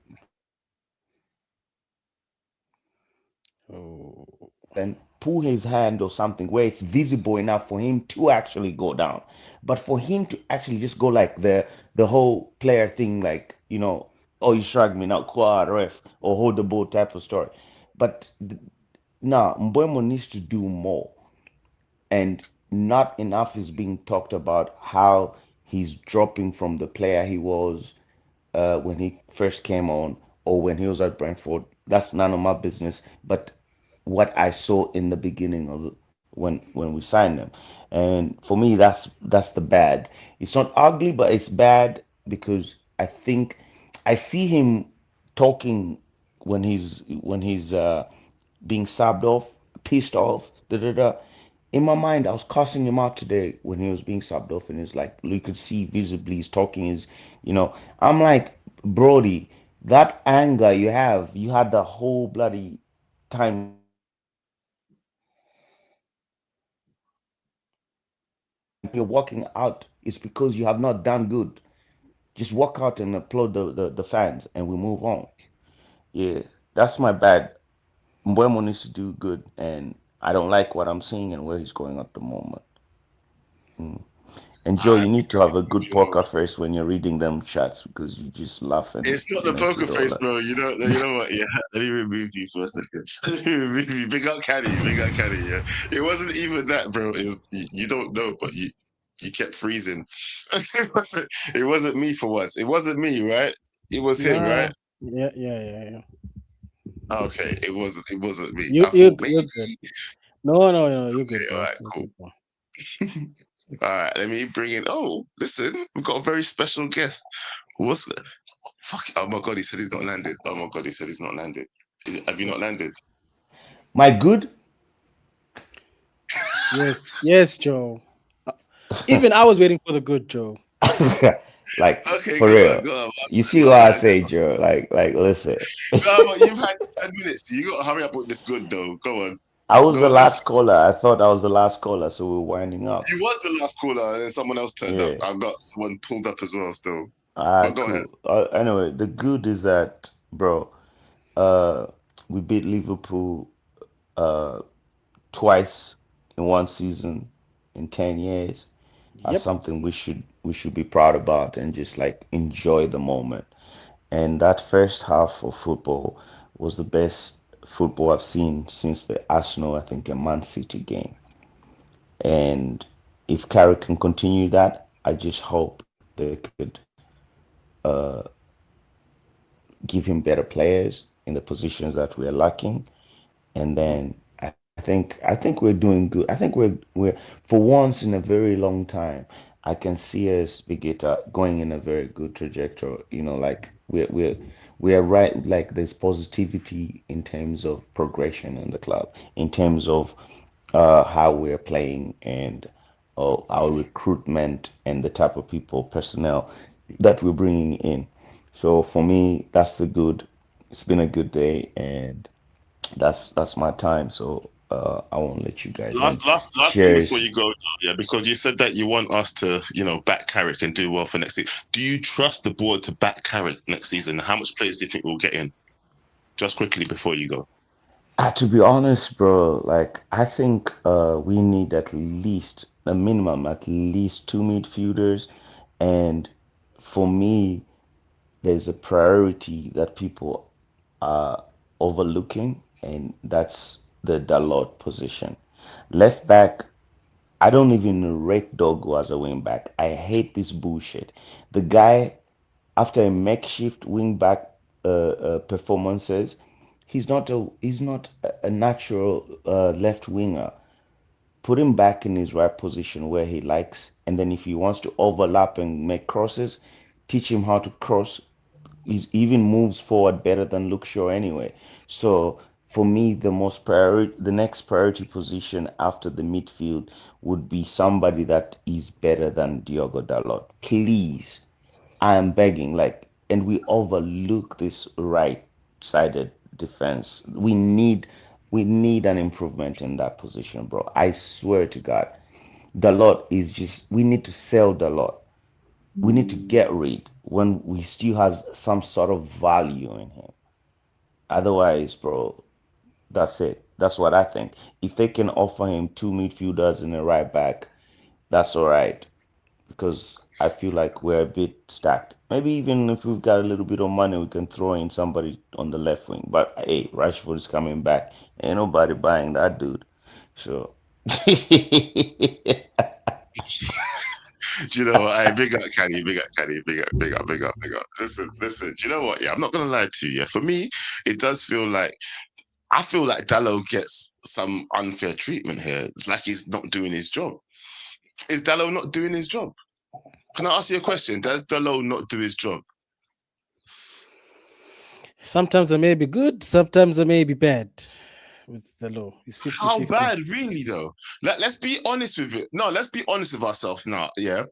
Oh. and pull his hand or something where it's visible enough for him to actually go down. But for him to actually just go like the whole player thing, like, oh, you shrugged me now, quad ref, or hold the ball type of story. But nah, Mbuemo needs to do more. And not enough is being talked about how he's dropping from the player he was when he first came on or when he was at Brentford. That's none of my business. But what I saw in the beginning of when we signed him, and for me, that's the bad. It's not ugly, but it's bad because I think I see him talking when he's being subbed off, pissed off, da da da. In my mind, I was cussing him out today when he was being subbed off, and it's like you could see visibly he's talking. I'm like, Brody, that anger you had the whole bloody time you're walking out. It's because you have not done good. Just walk out and applaud the fans, and we move on. Yeah, that's my bad. Mbeumo needs to do good, and I don't like what I'm seeing and where he's going at the moment. Mm. And Joe, you need to have a good poker face when you're reading them I chats because you agree just with you. laugh and mess with all that. It's not the poker face, bro. You know what? Yeah, let me remove you for a second. Let me remove you. Big up Caddy, big up Caddy. Yeah, it wasn't even that, bro. It was you don't know, but you kept freezing. It wasn't me for once. It wasn't me, right? It was him, Nah. right? Yeah, yeah, yeah, yeah. Okay, it wasn't me. You I you thought maybe. you're good. No, no, no, you're good, Okay, all bro. right, You're cool. good, bro. All right, let me bring in. Oh, listen, we've got a very special guest. What's fuck? Oh my god, he said he's not landed. Oh my god, he said he's not landed. Have you not landed? My good? Yes, yes, Joe. Uh, Even I was waiting for the good Joe. Like Okay, for go on, real. go on. You see My what I bad. say, Joe? Like listen. No, but you've had 10 minutes. You got to hurry up with this good though. Go on, I was the go on. last caller. I thought I was the last caller, so we're winding up. You was the last caller, and then someone else turned up. Yeah. I've got someone pulled up as well still. But Alright, go ahead. cool. Anyway, the good is that, bro, uh, we beat Liverpool uh twice in one season in 10 years. That's Yep. something we should be proud about and just like enjoy the moment. And that first half of football was the best football I've seen since the Arsenal, I think, and Man City game. And if Carrick can continue that, I just hope they could uh, give him better players in the positions that we're lacking. And then I think we're doing good. I think we're for once in a very long time, I can see us Vegeta going in a very good trajectory. Like we're right. Like there's positivity in terms of progression in the club, in terms of how we're playing and our recruitment and the type of people, personnel that we're bringing in. So for me, that's the good. It's been a good day, and that's my time. So I won't let you guys end. Last thing before Cheers. you go, yeah, because you said that you want us to, back Carrick and do well for next season. Do you trust the board to back Carrick next season? How much players do you think we'll get in? Just quickly before you go. To be honest, bro, like I think we need at least a minimum, at least two midfielders, and for me, there's a priority that people are overlooking, and that's the Dalot position. Left back, I don't even rate Dogo as a wing back. I hate this bullshit. The guy, after a makeshift wing back performances, he's not a natural left winger. Put him back in his right position where he likes, and then if he wants to overlap and make crosses, teach him how to cross. He even moves forward better than Luke Shaw anyway. So for me, the next priority position after the midfield would be somebody that is better than Diogo Dalot. Please, I am begging, like, and we overlook this right-sided defense. We need an improvement in that position, bro. I swear to God, Dalot is just. We need to sell Dalot. We need to get rid when we still has some sort of value in him. Otherwise, bro, that's it. That's what I think. If they can offer him two midfielders and a right back, that's all right. Because I feel like we're a bit stacked. Maybe even if we've got a little bit of money, we can throw in somebody on the left wing. But hey, Rashford is coming back. Ain't nobody buying that dude. So Do you know what? Hey, big up Caddy, big up Caddy, big up, big up, big up, big up. Listen. Do you know what? Yeah, I'm not gonna lie to you. Yeah, for me, it does feel like I feel like Dallo gets some unfair treatment here. It's like he's not doing his job. Is Dallo not doing his job? Can I ask you a question? Does Dallo not do his job? Sometimes they may be good, sometimes they may be bad. With the low, it's 50-50. How bad, really, though? Let's be honest with it. No, let's be honest with ourselves now. Yeah,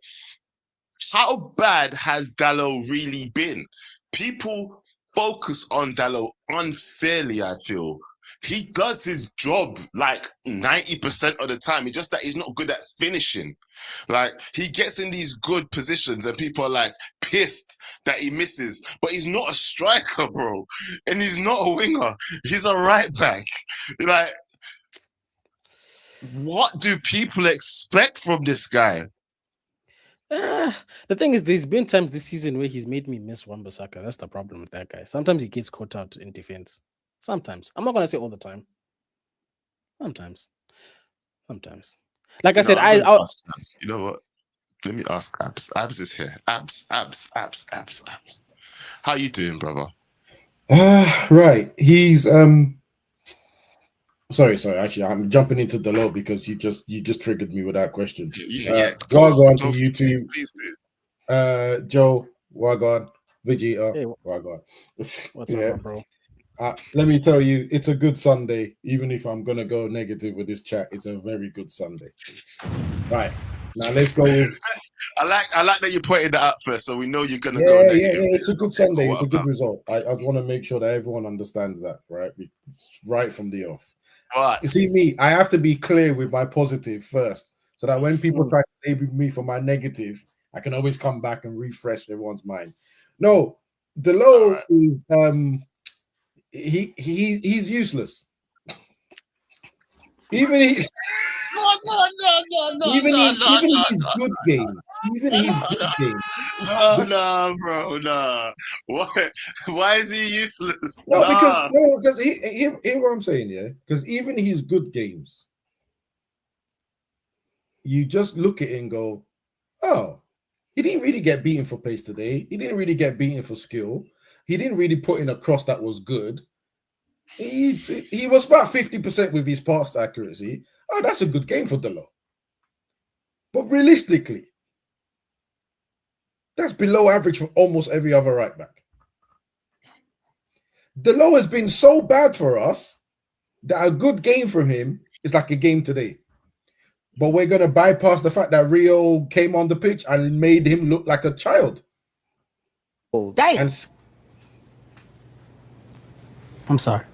how bad has Dallo really been? People focus on Dallo unfairly, I feel. He does his job like 90% of the time. It's just that he's not good at finishing. Like, he gets in these good positions and people are like pissed that he misses. But he's not a striker, bro. And he's not a winger. He's a right back. Like, what do people expect from this guy? The thing is, there's been times this season where he's made me miss Wan-Bissaka. That's the problem with that guy. Sometimes he gets caught out in defense. Sometimes. I'm not gonna say all the time. Sometimes. Like I said, You know what? Let me ask Abs. Abs is here. Abs. How you doing, brother? Right. He's sorry. Actually, I'm jumping into the low because you just triggered me with that question. Yeah. Wagwan to you too. Please do. Joe, Wagwan, Vegeta, Hey, Wagwan. what's up, bro? Let me tell you, it's a good Sunday. Even if I'm gonna go negative with this chat, it's a very good Sunday. Right. Now let's go with I like that you pointed that out first, so we know you're gonna go yeah. negative. It's a good Sunday. It's a good result. I want to make sure that everyone understands that, right? It's right from the off. But You see me, I have to be clear with my positive first, so that when people try to label me for my negative, I can always come back and refresh everyone's mind. No, Delo is he's useless. Even he, no, even his good game. Even his good game. No, bro, no. Why is he useless? No, because hear what I'm saying, yeah. Because even his good games, you just look at it and go, oh, he didn't really get beaten for pace today. He didn't really get beaten for skill. He didn't really put in a cross that was good. He was about 50% with his pass accuracy. Oh, that's a good game for Delo. But realistically, that's below average for almost every other right back. Delo has been so bad for us that a good game from him is like a game today. But we're going to bypass the fact that Rio came on the pitch and made him look like a child. Oh, damn. I'm sorry.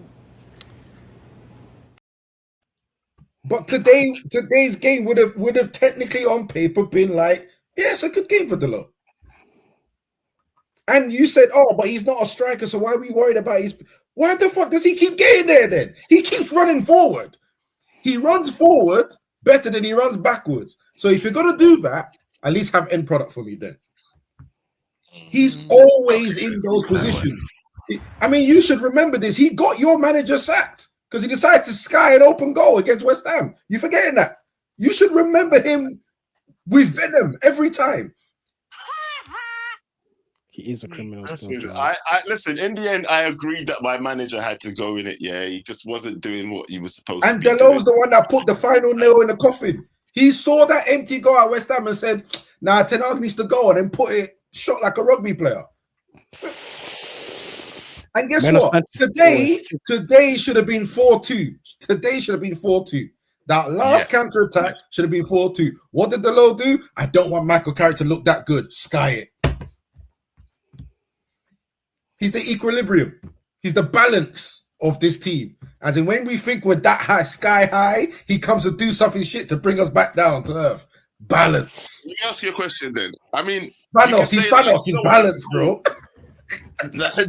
But today's game would have technically on paper been like, yeah, it's a good game for Delo. And you said, oh, but he's not a striker, so why are we worried about his... Why the fuck does he keep getting there then? He keeps running forward. He runs forward better than he runs backwards. So if you're going to do that, at least have end product for me then. He's always in those positions. I mean, you should remember this. He got your manager sacked because he decided to sky an open goal against West Ham. You're forgetting that. You should remember him with venom every time. He is a criminal. Listen, listen. In the end, I agreed that my manager had to go in it. Yeah, he just wasn't doing what he was supposed to be doing. And Delo's the one that put the final nail in the coffin. He saw that empty goal at West Ham and said, "Nah, Ten Hag needs to go," and then shot like a rugby player. And guess what? Today should have been 4-2. Today should have been 4-2. That last counter attack should have been 4-2. What did Delo do? I don't want Michael Carrick to look that good. Sky it. He's the equilibrium. He's the balance of this team. As in, when we think we're that high, sky high, he comes to do something shit to bring us back down to earth. Balance. Let me ask you a question then. I mean, Thanos. He's Thanos. He's balanced, bro. Dalo's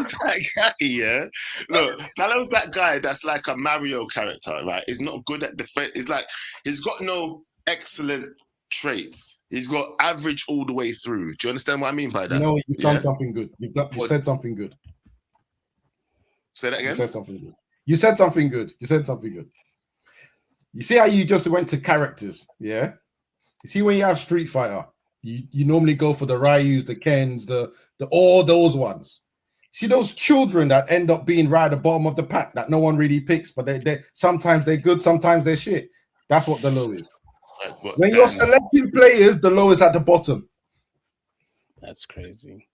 that guy, yeah. Look, Dalo's that guy that's like a Mario character, right? He's not good at defense. It's like he's got no excellent traits. He's got average all the way through. Do you understand what I mean by that? No, you've done something good. You said something good. Say that again. You said something good. You said something good. You said something good. You see how you just went to characters, yeah? You see when you have Street Fighter, you normally go for the Ryus, the Kens, the all those ones. See those children that end up being right at the bottom of the pack that no one really picks, but they sometimes they're good, sometimes they're shit. That's what the low is. When you're selecting players, the low is at the bottom. That's crazy.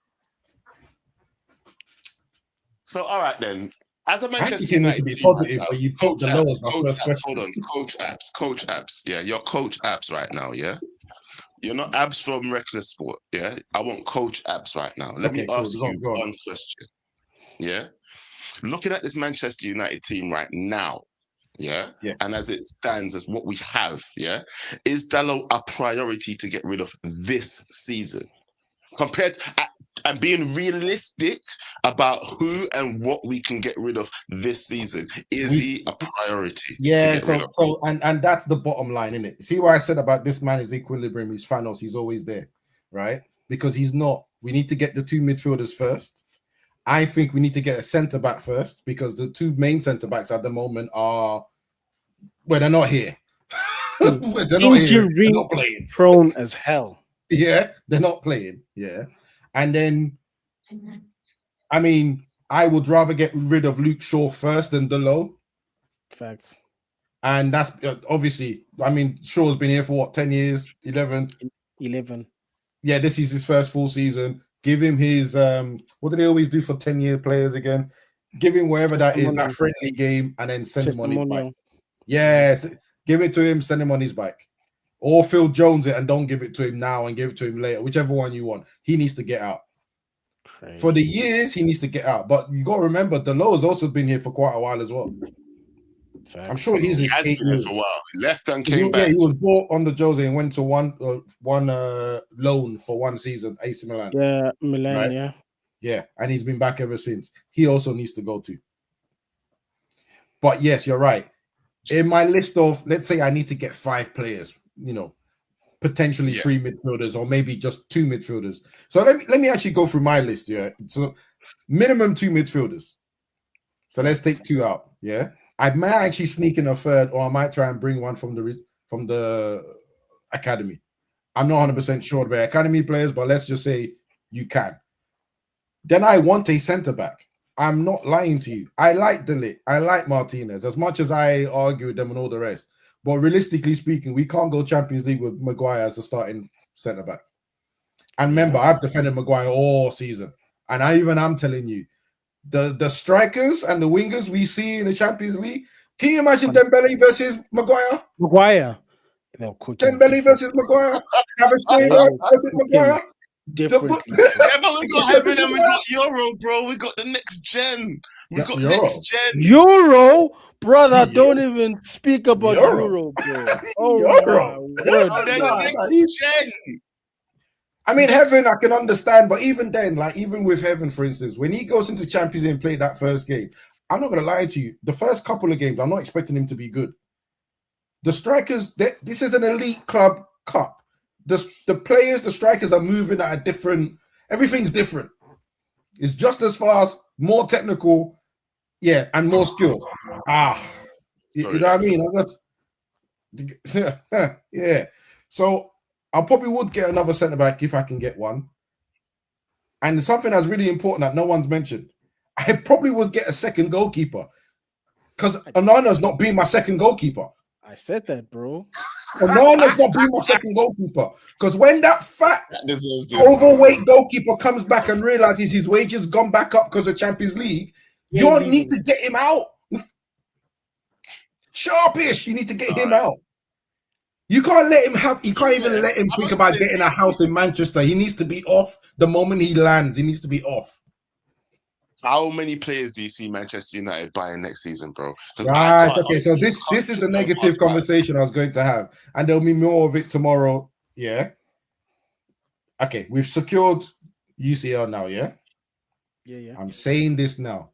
So all right then. As a Manchester United United team, positive, but you coach the apps, hold on, coach apps. Yeah, you're coach apps right now, yeah? You're not abs from Reckless Sport, yeah? I want coach apps right now. Let me ask you one question. Yeah? Looking at this Manchester United team right now, yeah? Yes. And as it stands as what we have, yeah? Is Dalot a priority to get rid of this season? Compared to, and being realistic about who and what we can get rid of this season. Is he a priority? Yeah, and that's the bottom line, isn't it? See what I said about this man is equilibrium, he's Thanos, he's always there, right? Because he's not. We need to get the two midfielders first. I think we need to get a centre back first because the two main centre backs at the moment are, well, they're not here. They're not here. They're not playing. Prone as hell. Yeah, they're not playing. Yeah. And then, I mean, I would rather get rid of Luke Shaw first than Delo. Facts. And that's obviously, I mean, Shaw's been here for what, 10 years? 11? 11. Yeah, this is his first full season. Give him his, what do they always do for 10-year players again? Give him wherever that is, that friendly game, and then send him on his bike. Yes, give it to him, send him on his bike. Or Phil Jones it and don't give it to him now and give it to him later, whichever one you want. He needs to get out. Crazy. For the years, he needs to get out. But you got to remember, Delo has also been here for quite a while as well. Fact. I'm sure he has been here for a while. He left and came back. Yeah, he was bought on the Jose and went to one loan for one season, AC Milan. Yeah, Milan, right? Yeah. Yeah, and he's been back ever since. He also needs to go too. But yes, you're right. In my list of, let's say I need to get 5 players, you know, potentially 3 midfielders or maybe just 2 midfielders. So let me actually go through my list. Yeah, so minimum 2 midfielders. So let's take 2 out. Yeah, I might actually sneak in a third, or I might try and bring one from the academy. I'm not 100% sure about academy players, but let's just say you can. Then I want a centre back. I'm not lying to you. I like De Ligt. I like Martinez as much as I argue with them and all the rest. But realistically speaking, we can't go Champions League with Maguire as a starting centre back. And remember, I've defended Maguire all season, and I'm telling you, the strikers and the wingers we see in the Champions League. Can you imagine Dembele versus Maguire? Maguire. Dembele versus Maguire. Versus Maguire. Differently. Yeah, but we got Evan and we got Euro, bro. We got the next gen. We got Euro. Next gen. Euro, brother. Don't even speak about Euro bro. Oh, Euro. My word. Next gen. I mean, Heaven, I can understand, but even then, like even with Heaven, for instance, when he goes into Champions League and play that first game, I'm not gonna lie to you. The first couple of games, I'm not expecting him to be good. The strikers, this is an elite club cup. The players, the strikers are moving at a different. Everything's different. It's just as fast, more technical, yeah, and more skill. You know what I mean? Yeah. So I probably would get another centre back if I can get one. And something that's really important that no one's mentioned, I probably would get a second goalkeeper because Onana's not being my second goalkeeper. I said that, bro. Onana's not being my second goalkeeper because when that fat, overweight goalkeeper comes back and realizes his wages gone back up because of Champions League, you need to get him out. Sharpish, you need to get him out. You can't let him have. You can't even let him think about getting a house in Manchester. He needs to be off the moment he lands. He needs to be off. How many players do you see Manchester United buying next season, bro? Right. Okay. So this is the negative conversation I was going to have, and there'll be more of it tomorrow. Yeah. Okay. We've secured UCL now. Yeah. Yeah. I'm saying this now.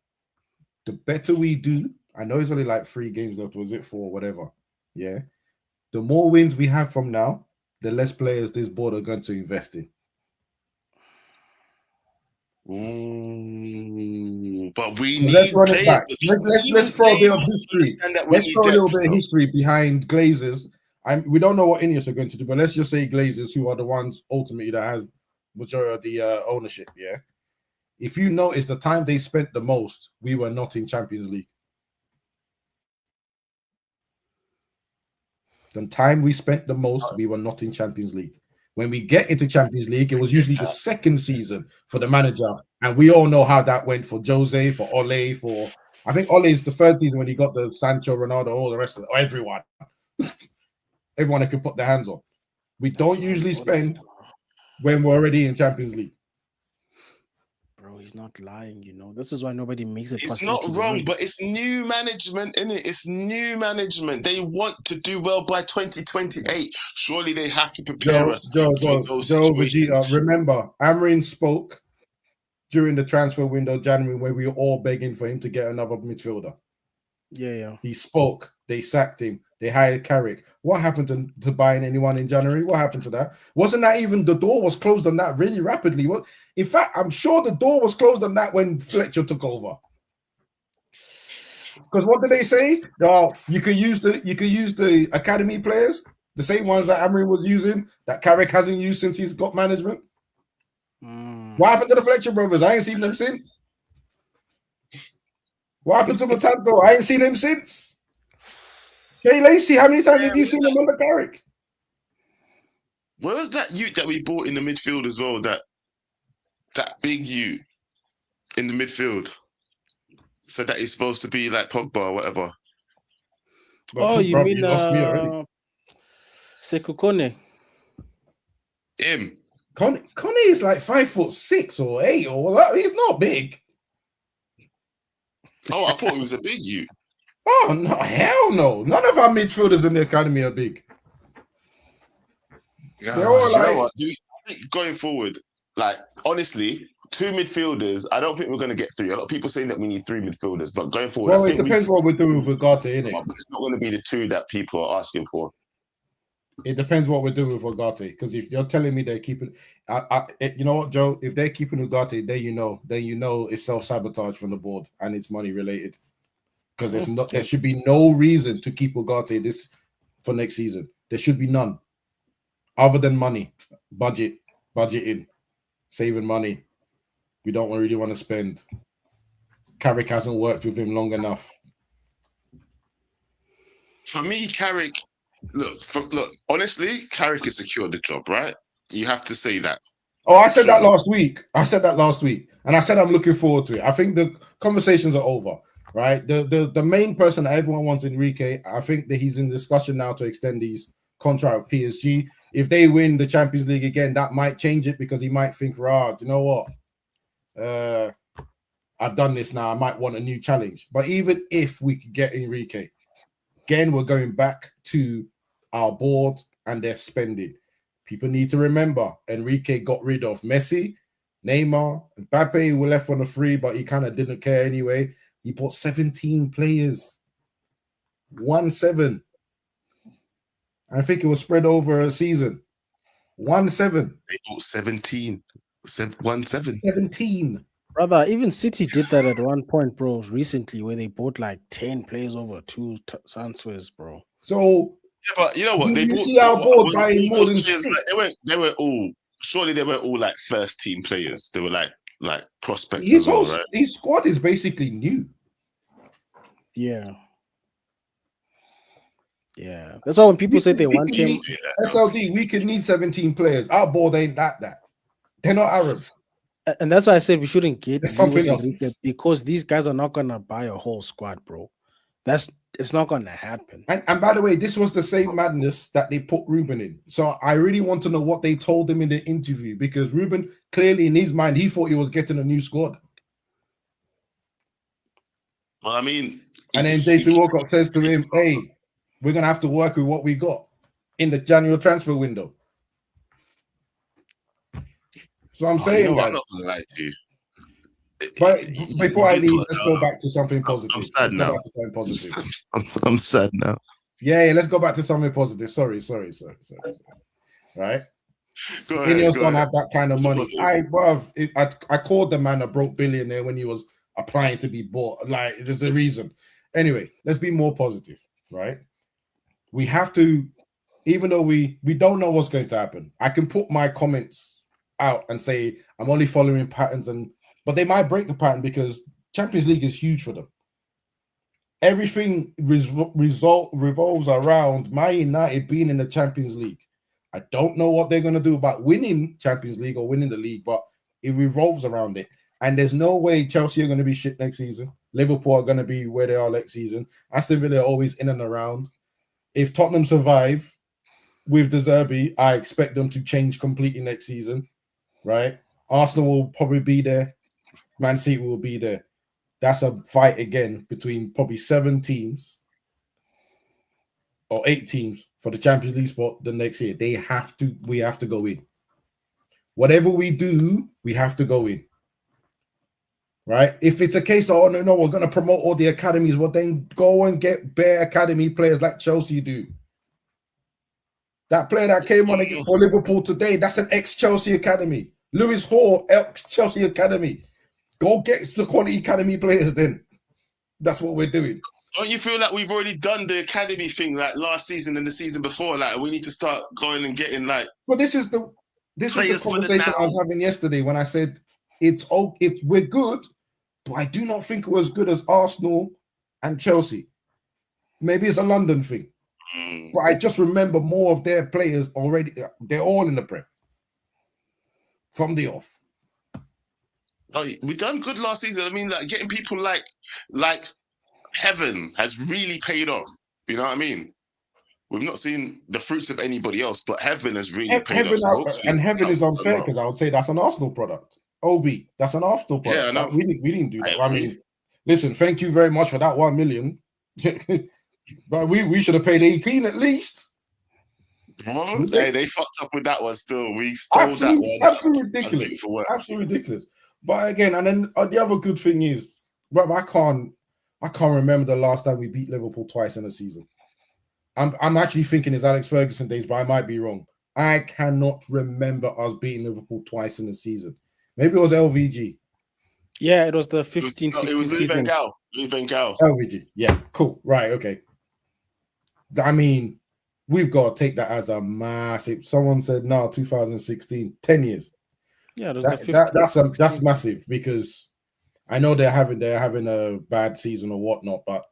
The better we do, I know it's only like 3 games left. Was it 4? Whatever. Yeah. The more wins we have from now, the less players this board are going to invest in. But we let's need run players. It back. Let's throw a bit of history. Let's throw a little bit of history behind Glazers. We don't know what Ineos are going to do, but let's just say Glazers, who are the ones ultimately that have majority of the ownership. Yeah. If you notice, the time they spent the most, we were not in Champions League. The time we spent the most, we were not in Champions League. When we get into Champions League, it was usually the second season for the manager. And we all know how that went for Jose, for Ole, I think Ole is the third season when he got the Sancho, Ronaldo, all the rest of it, everyone. Everyone that could put their hands on. We don't usually spend when we're already in Champions League. Bro, he's not lying, you know. This is why nobody makes it. It's not wrong, but it's new management, isn't it? It's new management. They want to do well by 2028. Surely they have to prepare us for those situations. Remember, Amorim spoke during the transfer window January where we were all begging for him to get another midfielder. Yeah. He spoke. They sacked him. They hired Carrick. What happened to buying anyone in January? What happened to that? Wasn't that even the door was closed on that really rapidly? Well, in fact, I'm sure the door was closed on that when Fletcher took over. Because what did they say? Oh, you could use the academy players, the same ones that Amorim was using, that Carrick hasn't used since he's got management. What happened to the Fletcher brothers? I ain't seen them since. What happened to Matanto? I ain't seen him since. Jay Lacey, how many times have you seen him under Carrick? Where was that youth that we bought in the midfield as well? That big youth in the midfield. Said that he's supposed to be like Pogba or whatever. Oh, you mean Sekou Kone? Him. Kone is like 5'6" or 8 or whatever. He's not big. Oh, I thought he was a big youth. Oh no, hell no! None of our midfielders in the academy are big. Yeah, they're all like. You know what? I think going forward, like honestly, 2 midfielders. I don't think we're going to get 3. A lot of people saying that we need 3 midfielders, but going forward, well, it depends what we're doing with Ugarte, innit? It's not going to be the 2 that people are asking for. It depends what we're doing with Ugarte, because if you're telling me they're keeping, you know what, Joe? If they're keeping Ugarte, then you know it's self-sabotage from the board and it's money related. Because there should be no reason to keep Ugarte this for next season. There should be none, other than money, budgeting, saving money. We don't really want to spend. Carrick hasn't worked with him long enough. For me, Carrick, look. Honestly, Carrick has secured the job, right? You have to say that. Oh, I said that last week. And I said I'm looking forward to it. I think the conversations are over. Right, the main person that everyone wants, Enrique. I think that he's in discussion now to extend his contract with PSG. If they win the Champions League again, that might change it because he might think, "Rah, you know what? I've done this now. I might want a new challenge." But even if we could get Enrique, again, we're going back to our board and their spending. People need to remember Enrique got rid of Messi, Neymar, Mbappe were left on the free, but he kind of didn't care anyway. He bought 17 players. 1-7. I think it was spread over a season. 1-7. They bought 17. 1-7. 17. Brother, even City did that at one point, bro, recently, where they bought like 10 players over two transfers, bro. So, yeah, but you know what? They you bought, see our board was buying all more those than players, 6. like, they weren't all, surely they weren't all like first team players. They were like prospects His as well, whole right? his squad is basically new. Yeah. Yeah. That's why when people say they want him, SLD, we could need 17 players. Our board ain't that. They're not Arabs. and that's why I said we shouldn't get There's something Luis Enrique, else. because these guys are not gonna buy a whole squad, bro. It's not gonna happen. And by the way, this was the same madness that they put Ruben in. So I really want to know what they told him in the interview, because Ruben clearly in his mind he thought he was getting a new squad. Well, I mean, And then Jason Walcott says to him, "Hey, we're gonna have to work with what we got in the January transfer window." So I'm saying, you know what? guys. I'm not gonna lie to you. But before I did leave, put let's a- go back to something positive. I'm sad Let's go now. back to something positive. I'm sad now. Yeah, let's go back to something positive. Sorry. Right? Go ahead. Ineos Go don't ahead. have that kind of It's money. positive. I called the man a broke billionaire when he was applying to be bought. Like, there's a reason. Anyway, let's be more positive, right? We have to, even though we don't know what's going to happen. I can put my comments out and say I'm only following patterns, but they might break the pattern because Champions League is huge for them. Everything revolves around Man United being in the Champions League. I don't know what they're going to do about winning Champions League or winning the league, but it revolves around it. And there's no way Chelsea are going to be shit next season. Liverpool are going to be where they are next season. Aston Villa are always in and around. If Tottenham survive with De Zerbi, I expect them to change completely next season, right? Arsenal will probably be there. Man City will be there. That's a fight again between probably 7 teams or 8 teams for the Champions League spot the next year. We have to go in. Whatever we do, we have to go in. Right? If it's a case of, no, we're going to promote all the academies, well, then go and get bare academy players like Chelsea do. That player that came on for Liverpool today, that's an ex-Chelsea academy. Lewis Hall, ex-Chelsea academy. Go get the quality academy players then. That's what we're doing. Don't you feel like we've already done the academy thing like last season and the season before? Like, we need to start going and getting like. Well, this was the conversation I was having yesterday when I said we're good, but I do not think we're as good as Arsenal and Chelsea. Maybe it's a London thing, but I just remember more of their players already. They're all in the Prem from the off. Oh, we done good last season. I mean, like getting people like Heaven has really paid off. You know what I mean? We've not seen the fruits of anybody else, but Heaven has really paid off. And Heaven is unfair because I would say that's an Arsenal product. OB, that's an Arsenal product. Yeah, I know. We didn't do that. I mean, listen, thank you very much for that 1 million. But we should have paid 18 at least. Well, they fucked up with that one still. We stole that one. Absolutely ridiculous. Absolutely ridiculous. But again, and then the other good thing is, bro, I can't remember the last time we beat Liverpool twice in a season. I'm actually thinking it's Alex Ferguson days, but I might be wrong. I cannot remember us beating Liverpool twice in a season. Maybe it was LVG. Yeah, it was the 15, 16 it was season. Louis Van Gaal. LVG. Yeah, cool. Right, okay. I mean, we've got to take that as a massive. Someone said, no, 2016, 10 years. Yeah, it was the 15, that's massive because I know they're having a bad season or whatnot, but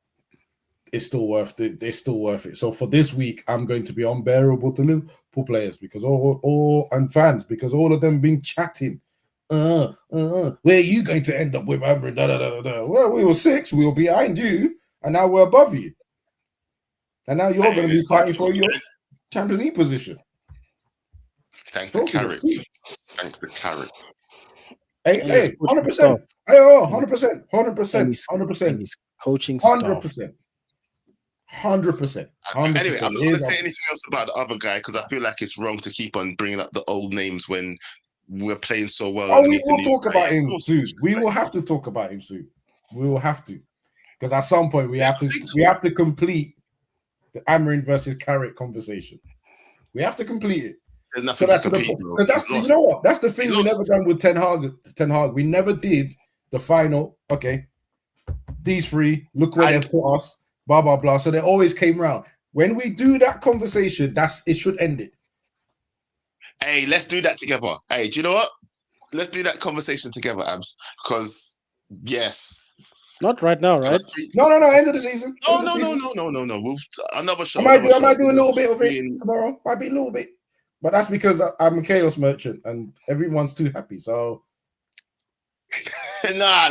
it's still worth it. It's still worth it. So for this week, I'm going to be unbearable to Liverpool players because and fans because all of them been chatting. Where are you going to end up with Amber? Well, we were 6, we were behind you, and now we're above you. And now you're going to be fighting for your Champions League position. Thanks to Carrick. Thanks to Carrick. Hey, 100%. 100%. 100%. His coaching staff. 100%. 100%. Anyway, I'm not It going to is say up- anything else about the other guy because I feel like it's wrong to keep on bringing up the old names when we're playing so well Oh, we underneath the will new talk guy. about It's him no soon. We disrespect. will have to talk about him soon. We will have to, because at some point we Yeah, have to. I think so. We have to complete the Amarin versus Carrick conversation. We have to complete it. There's So nothing to that's compete, bro. because that's He's you lost. know what? That's the He thing we never lost. done with Ten Hag. Ten Hag. We never did the final. Okay, these three. Look where And they put us. Blah blah blah. So they always came round. When we do that conversation, it should end it. hey, let's do that together. Hey, do you know what? Let's do that conversation together, Abs. Because yes, Not right now, right? No. End of the season. No, End of the no, no, season. no, no, no, no. We'll another show. I might Another show. do a little bit of it Being- tomorrow. Might be a little bit, but that's because I'm a chaos merchant and everyone's too happy. So nah,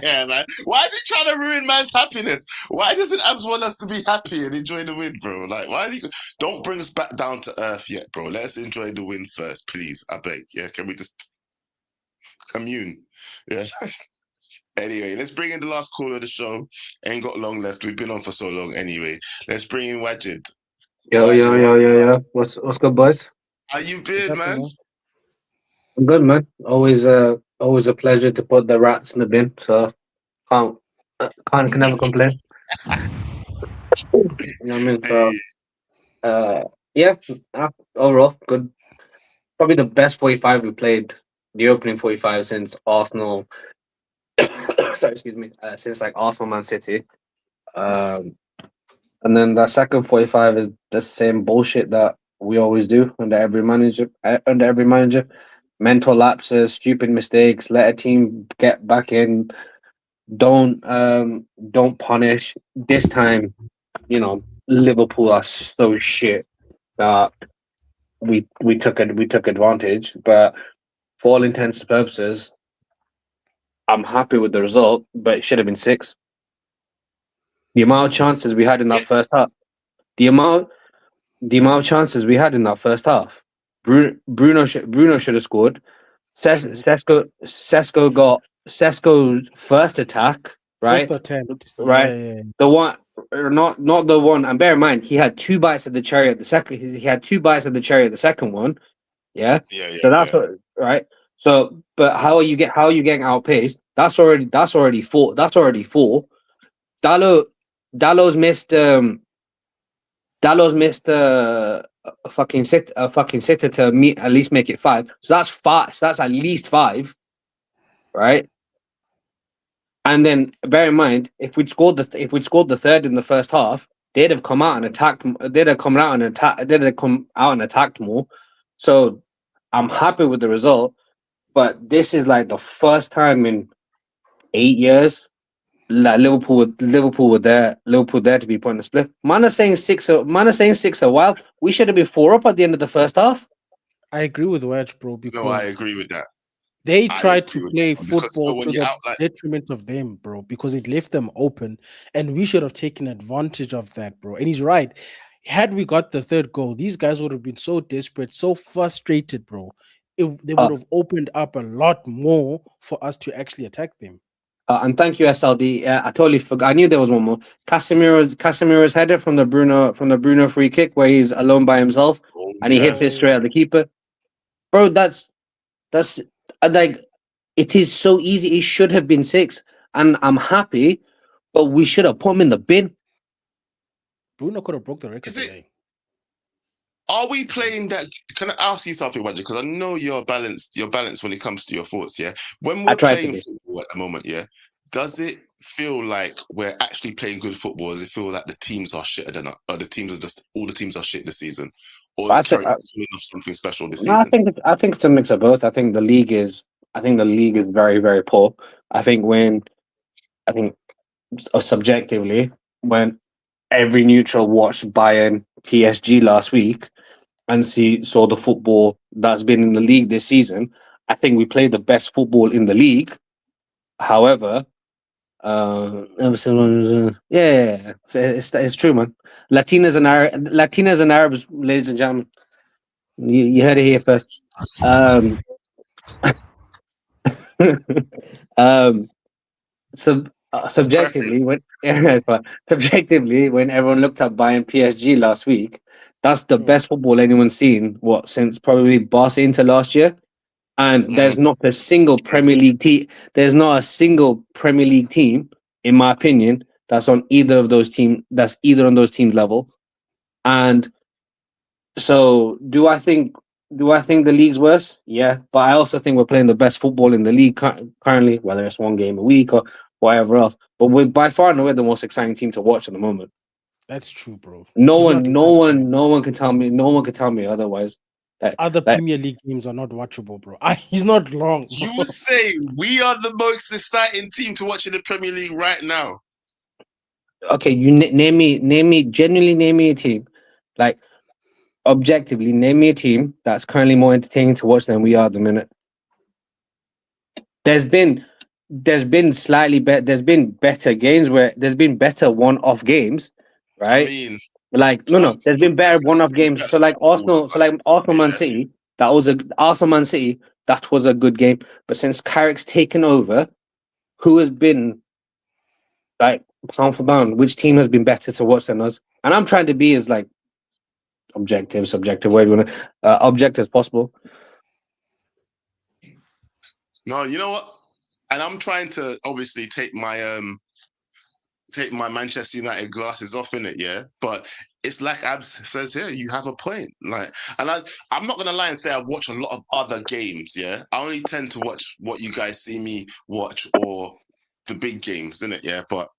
yeah, man. Why is he trying to ruin man's happiness? Why doesn't Abs want us to be happy and enjoy the win, bro? Like, why is he? Don't bring us back down to earth yet, bro. Let's enjoy the win first, please. I beg. Yeah, can we just commune? Yeah. Anyway, let's bring in the last call of the show. Ain't got long left. We've been on for so long anyway. Let's bring in Wajid. Yo. What's good, boys? How you What's been, happening, man? I'm good, man. Always a pleasure to put the rats in the bin. So can never complain. You know what I mean? So yeah, overall good. Probably the best 45 we played. The opening 45 since Arsenal. Sorry, excuse me. Since like Arsenal, Man City. And then the second 45 is the same bullshit that we always do under every manager. Mental lapses, stupid mistakes. Let a team get back in. Don't punish. This time, Liverpool are so shit that we took advantage. But for all intents and purposes, I'm happy with the result. But it should have been 6. The amount of chances we had in that first half. The amount of chances we had in that first half. Bruno should have scored. Sesko got Sesko's first attack, right? First attempt. Right. Yeah. The one, not the one. And bear in mind, he had 2 bites of the cherry at the second. He had 2 bites of the cherry at the second one. Yeah. So that's what, right. So, but how are you getting outpaced? That's already 4. That's already 4. Dallo's missed a fucking sitter to at least make it 5. So that's 5. So that's at least 5, right? And then bear in mind, if we'd scored the third in the first half, they'd have come out and attacked. They'd have come out and attacked more. So I'm happy with the result, but this is like the first time in 8 years. Like Liverpool were there to be put in the split. Man are saying 6 a while. We should have been 4 up at the end of the first half. I agree with Wedge, bro, because No, I agree with that. they I tried agree to with play that, because football when to you're the out like- detriment of them, bro, because it left them open, and we should have taken advantage of that, bro. And he's right. Had we got the third goal, these guys would have been so desperate, so frustrated, bro. They would have opened up a lot more for us to actually attack them. And thank you, SLD. I totally forgot. I knew there was one more. Casemiro's header from the Bruno free kick where he's alone by himself and he hits it straight at the keeper. Bro, that's like, it is so easy. It should have been 6, and I'm happy, but we should have put him in the bin. Bruno could have broke the record today. Are we playing that? Can I ask you something, Roger? Because I know you're balanced. You're balanced when it comes to your thoughts. Yeah. When we're playing football at the moment, yeah, does it feel like we're actually playing good football? Does it feel like the teams are shitter than or the teams are just all the teams are shit this season? Or is Carrick pulling off something special this season? I think it's a mix of both. I think the league is very, very poor. I think subjectively, when every neutral watched Bayern PSG last week and saw the football that's been in the league this season, I think we played the best football in the league. However, it's true, man. Latinas and Arabs, ladies and gentlemen, you heard it here first. So Subjectively, when subjectively, when everyone looked at buying PSG last week, that's the best football anyone's seen. What since probably Barca Inter last year, and there's not a single Premier League team. There's not a single Premier League team, in my opinion, that's on either of those team. That's either on those teams' level. And so, Do I think the league's worse? Yeah, but I also think we're playing the best football in the league currently, whether it's one game a week or whatever else. But we're by far and away the most exciting team to watch at the moment. That's true, bro. No He's one, not no lying, one, bro. no one can tell me. No one can tell me otherwise. Other Premier League games are not watchable, bro. He's not wrong. You would say we are the most exciting team to watch in the Premier League right now. Okay, you name me, genuinely name me a team, like objectively name me a team that's currently more entertaining to watch than we are at the minute. There's been slightly better. There's been better games where there's been better one-off games, right? I mean, like no, there's been better one-off games. So like Arsenal, Man City, that was Arsenal Man City. That was a good game. But since Carrick's taken over, who has been like pound for pound? Which team has been better to watch than us? And I'm trying to be as like objective, subjective, where you want to objective as possible. No, you know what? And I'm trying to obviously take my Manchester United glasses off in it, yeah. But it's like Abs says here, you have a point. Like, and I'm not gonna lie and say I watch a lot of other games, yeah. I only tend to watch what you guys see me watch or the big games, isn't it? Yeah, but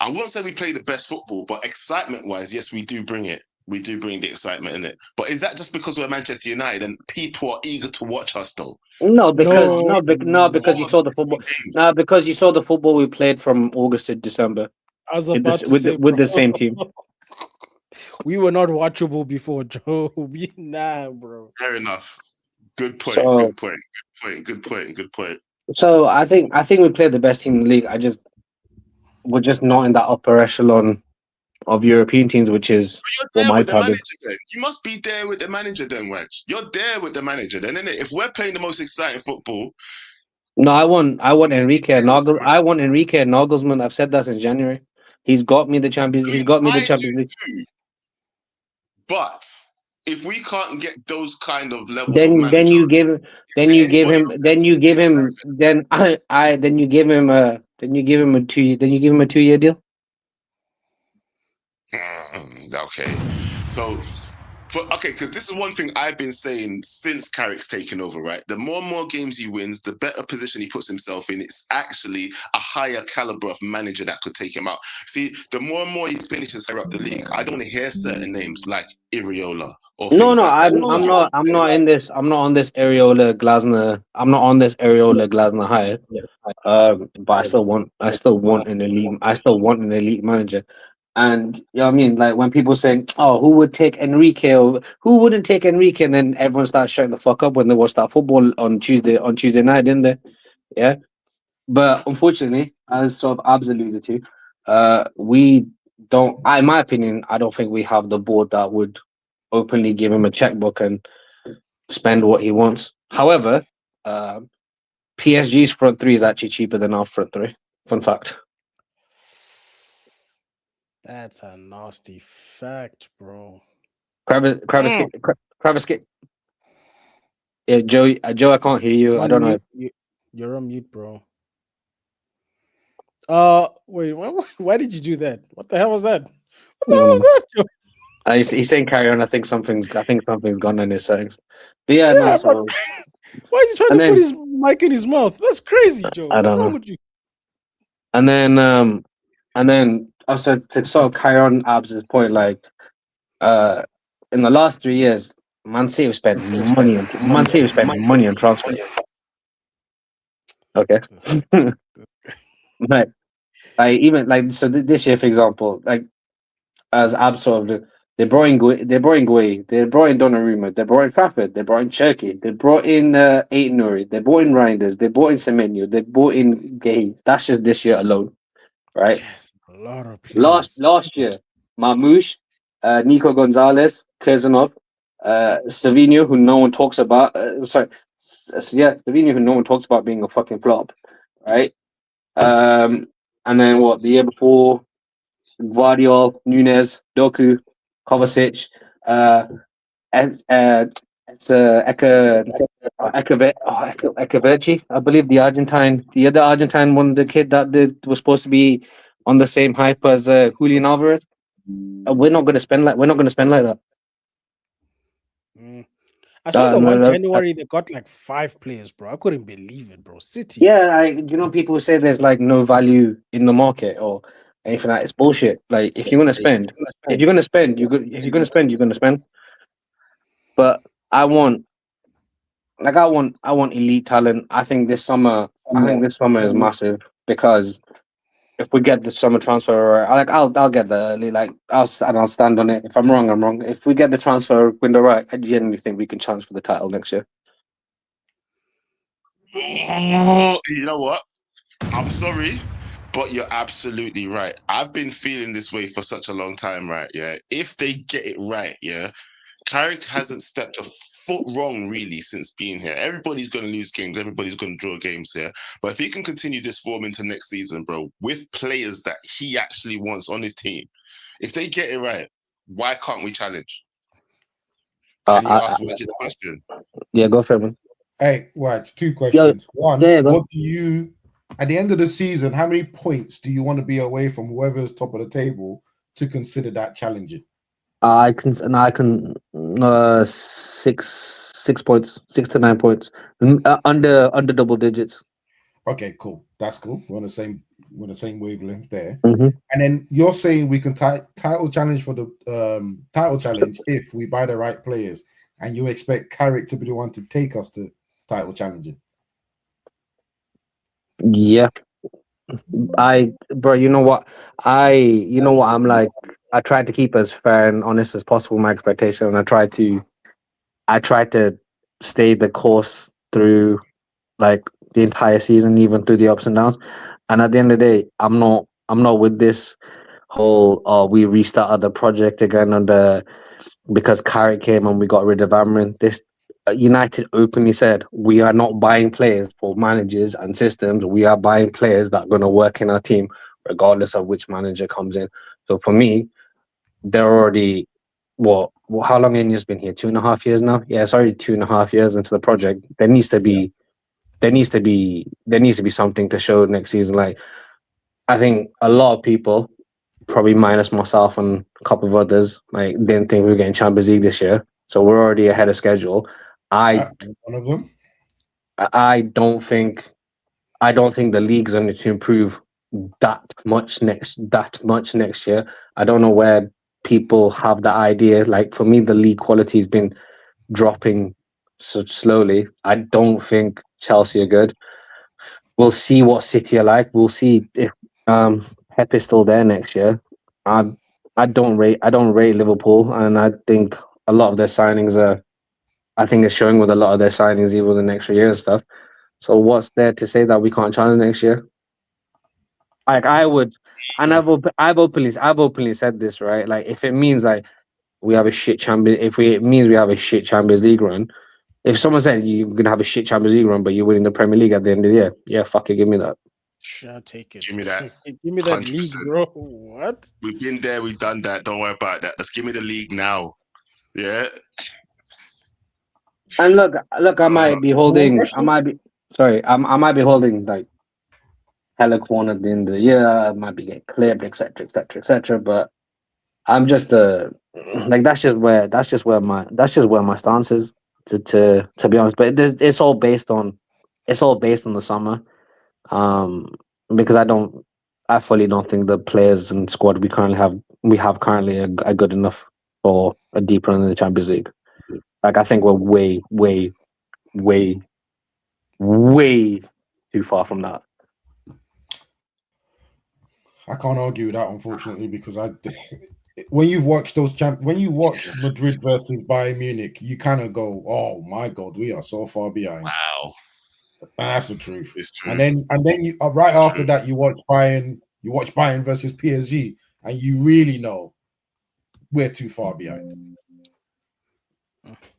I won't say we play the best football, but excitement-wise, yes, we do bring it. We do bring the excitement in it. But is that just because we're Manchester United and people are eager to watch us, though? No, because because you saw the football. No, because you saw the football we played from August to December. I was about to say, with the same team. We were not watchable before, Joe. Nah, bro. Fair enough. Good point. So- Good point. So I think we played the best team in the league. We're just not in that upper echelon of European teams, which is But you're what there my with the target. manager then. You must be there with the manager then, Wedge. You're there with the manager then, innit? If we're playing the most exciting football, No, I want Enrique and Nagel. I want Enrique and Nagelsmann. I've said that since January. He's got me the Champions. He's got me the Champions League. too. But if we can't get those kind of levels of manager, Then you give him then you give him a 2-year deal. Okay. So, because this is one thing I've been saying since Carrick's taken over, right? The more and more games he wins, the better position he puts himself in. It's actually a higher caliber of manager that could take him out. See, the more and more he finishes higher up the league, I don't want to hear certain names like Iriola or No, things like that. I'm not in this. I'm not on this Areola Glasner. I'm not on this Areola Glasner hire. But I still want an elite. I still want an elite manager. And you know what I mean, like when people say, "Oh, who would take Enrique?" Or who wouldn't take Enrique? And then everyone starts shutting the fuck up when they watch that football on Tuesday night, didn't they? Yeah. But unfortunately, as sort of Abs alluded to, we don't. In my opinion, I don't think we have the board that would openly give him a checkbook and spend what he wants. However, PSG's front three is actually cheaper than our front three. Fun fact. That's a nasty fact, bro. Kravis. Yeah, Joe, I can't hear you. I don't know. You're on mute, bro. Wait, why did you do that? What the hell was that? What the hell was that, Joe? He's saying carry on. I think something's gone in his settings. But yeah, no, so, why is he trying to put his mic in his mouth? That's crazy, Joe. What's wrong with you? And then also to sort of carry on Abs' point, like in the last 3 years, Man City have spent money on transfer. Okay. Right. Like even like so this year, for example, like as Abs sort of they brought in Gui, they brought in Donnarumma, they brought in Trafford, they brought in Cherky, they brought in Aiden Nuri, they brought in Reinders, they brought in Semenyo, they brought in Gay. That's just this year alone, right? Yes, a lot of players. Last year, Marmoush, Nico Gonzalez, Kurzanov, Savinho, who no one talks about. Savinho, who no one talks about being a fucking flop. right? And then what the year before, Guardiola, Nunez, Doku, Kovacic, it's Ekaverci, I believe the other Argentine one, the kid that was supposed to be on the same hype as Julian Alvarez. We're not going to spend like that. I saw the No, 1 no, January they got like 5 players, bro. I couldn't believe it, bro. City. yeah, people who say there's like no value in the market or anything like that. It's bullshit. Like if you're gonna spend, if you're gonna spend, you're gonna spend. But I want I want elite talent. I think this summer is massive because if we get the summer transfer, I'll get the early. Like I'll stand on it. If I'm wrong, I'm wrong. If we get the transfer window right, I genuinely think we can challenge for the title next year. You know what? I'm sorry, but you're absolutely right. I've been feeling this way for such a long time, right? Yeah. If they get it right, yeah, Carrick hasn't stepped a foot wrong really since being here. Everybody's going to lose games. Everybody's going to draw games here. But if he can continue this form into next season, bro, with players that he actually wants on his team, if they get it right, why can't we challenge? Can you ask Reggie the question? Yeah, go for it, man. Hey, watch 2 questions. One, yeah, go. what do you at the end of the season? How many points do you want to be away from whoever is top of the table to consider that challenging? I can 6 points, 6 to 9 points, under double digits. Okay, cool. That's cool. We're on the same wavelength there. Mm-hmm. And then you're saying we can title challenge for the title challenge if we buy the right players, and you expect Carrick to be the one to take us to title challenging. Yeah, you know what? I'm like. I tried to keep as fair and honest as possible my expectation, and I tried to stay the course through like the entire season, even through the ups and downs. And at the end of the day, I'm not with this whole we restarted the project again because Carrick came and we got rid of Amrin. This United openly said we are not buying players for managers and systems. We are buying players that are going to work in our team, regardless of which manager comes in. So for me, they're already how long India's been here? 2.5 years now. Yeah, it's already 2.5 years into the project. There needs to be something to show next season. Like I think a lot of people, probably minus myself and a couple of others, like didn't think we were getting Champions League this year. So we're already ahead of schedule. One of them. I don't think the league's going to improve that much next year. I don't know where people have that idea. Like for me, the league quality has been dropping so slowly. I don't think Chelsea are good. We'll see what City are like. We'll see if Pep is still there next year. I don't rate Liverpool, and I think a lot of their signings are. I think it's showing with a lot of their signings, even the next year and stuff. So what's there to say that we can't challenge next year? Like I would, and I've openly said this, right? Like if it means like we have a shit it means we have a shit Champions League run. If someone said you're gonna have a shit Champions League run, but you're winning the Premier League at the end of the year, yeah, fuck it, give me that. I'll take it. Give me that. Give me that 100%. league, bro. What? We've been there, we've done that. Don't worry about that. Let's give me the league now. Yeah. And look, I might be holding. I might be holding like hella corner at the end of the year. I might be getting clipped, etc., etc., etc. But I'm just like that's just where my stance is. To be honest, but it's all based on the summer. Because I fully don't think the players and squad we have currently are good enough for a deep run in the Champions League. Like I think we're way, way, way, way too far from that. I can't argue with that, unfortunately, because when you watch Madrid versus Bayern Munich, you kind of go, "Oh my God, we are so far behind." Wow, and that's the truth. it's true. And then you right It's after true. that, you watch Bayern versus PSG, and you really know we're too far behind.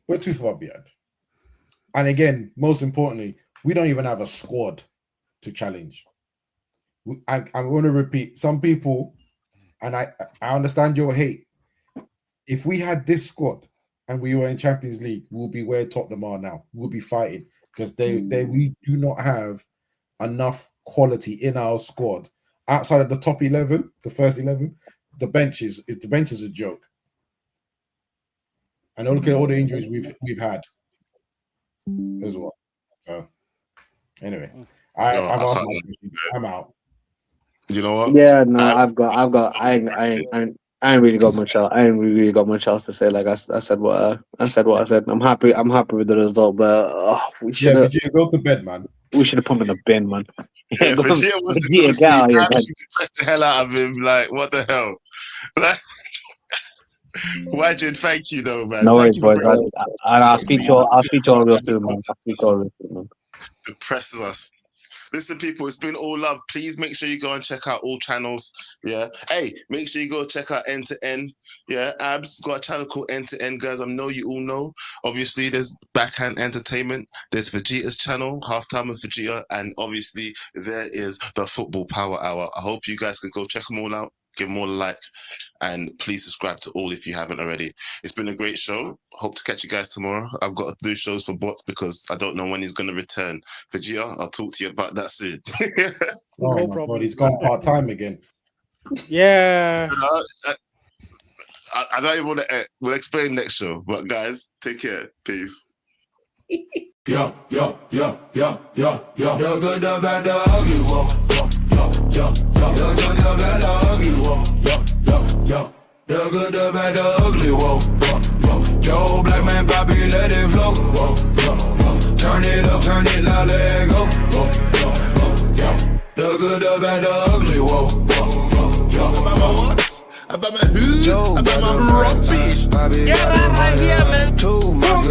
We're too far behind. And again, most importantly, we don't even have a squad to challenge. I'm going to repeat. Some people, and I understand your hate. If we had this squad and we were in Champions League, we'll be where Tottenham are now. We'll be fighting because we do not have enough quality in our squad outside of the top 11, the first 11. The bench is a joke. And look at all the injuries we've had as well. So anyway, I've asked my question. I'm out. You know what? Yeah, no, I ain't really got much else. I ain't really got much else to say. Like I said what I said. I'm happy with the result, but we should have. Yeah, go to bed, man. We should have put him in the bin, man. Yeah, Vegeta was to sleep. I actually depressed the hell out of him. Like, what the hell? Like, Wajid, thank you though, man. No Thank worries, you boys. I'll speak to all real soon, man. I'll speak to all real soon, man. Depresses us. Listen, people, it's been all love. Please make sure you go and check out all channels. Yeah. Hey, make sure you go check out End to End. Yeah. Abs got a channel called End to End, guys. I know you all know. Obviously, there's Backhand Entertainment. There's Vegeta's channel, Halftime with Vegeta. And obviously, there is the Football Power Hour. I hope you guys can go check them all out. Give them all a like. And please subscribe to all if you haven't already. It's been a great show. Hope to catch you guys tomorrow. I've got to do shows for Bots because I don't know when he's going to return. Vegeta, I'll talk to you about that soon. Oh my God, he's gone part-time again. Yeah. I don't even want to. We'll explain next show. But guys, take care. Peace. Yo, good, the bad, the ugly, whoa. Yo, good, the bad, the ugly, whoa. Yo, the good, the bad, the ugly, whoa. Yo, black man, Bobby, let it flow. Turn it up, now let it go. The good, the bad, the ugly, whoa. About my what? About my who? About my rock fish. Yeah, man. Too much.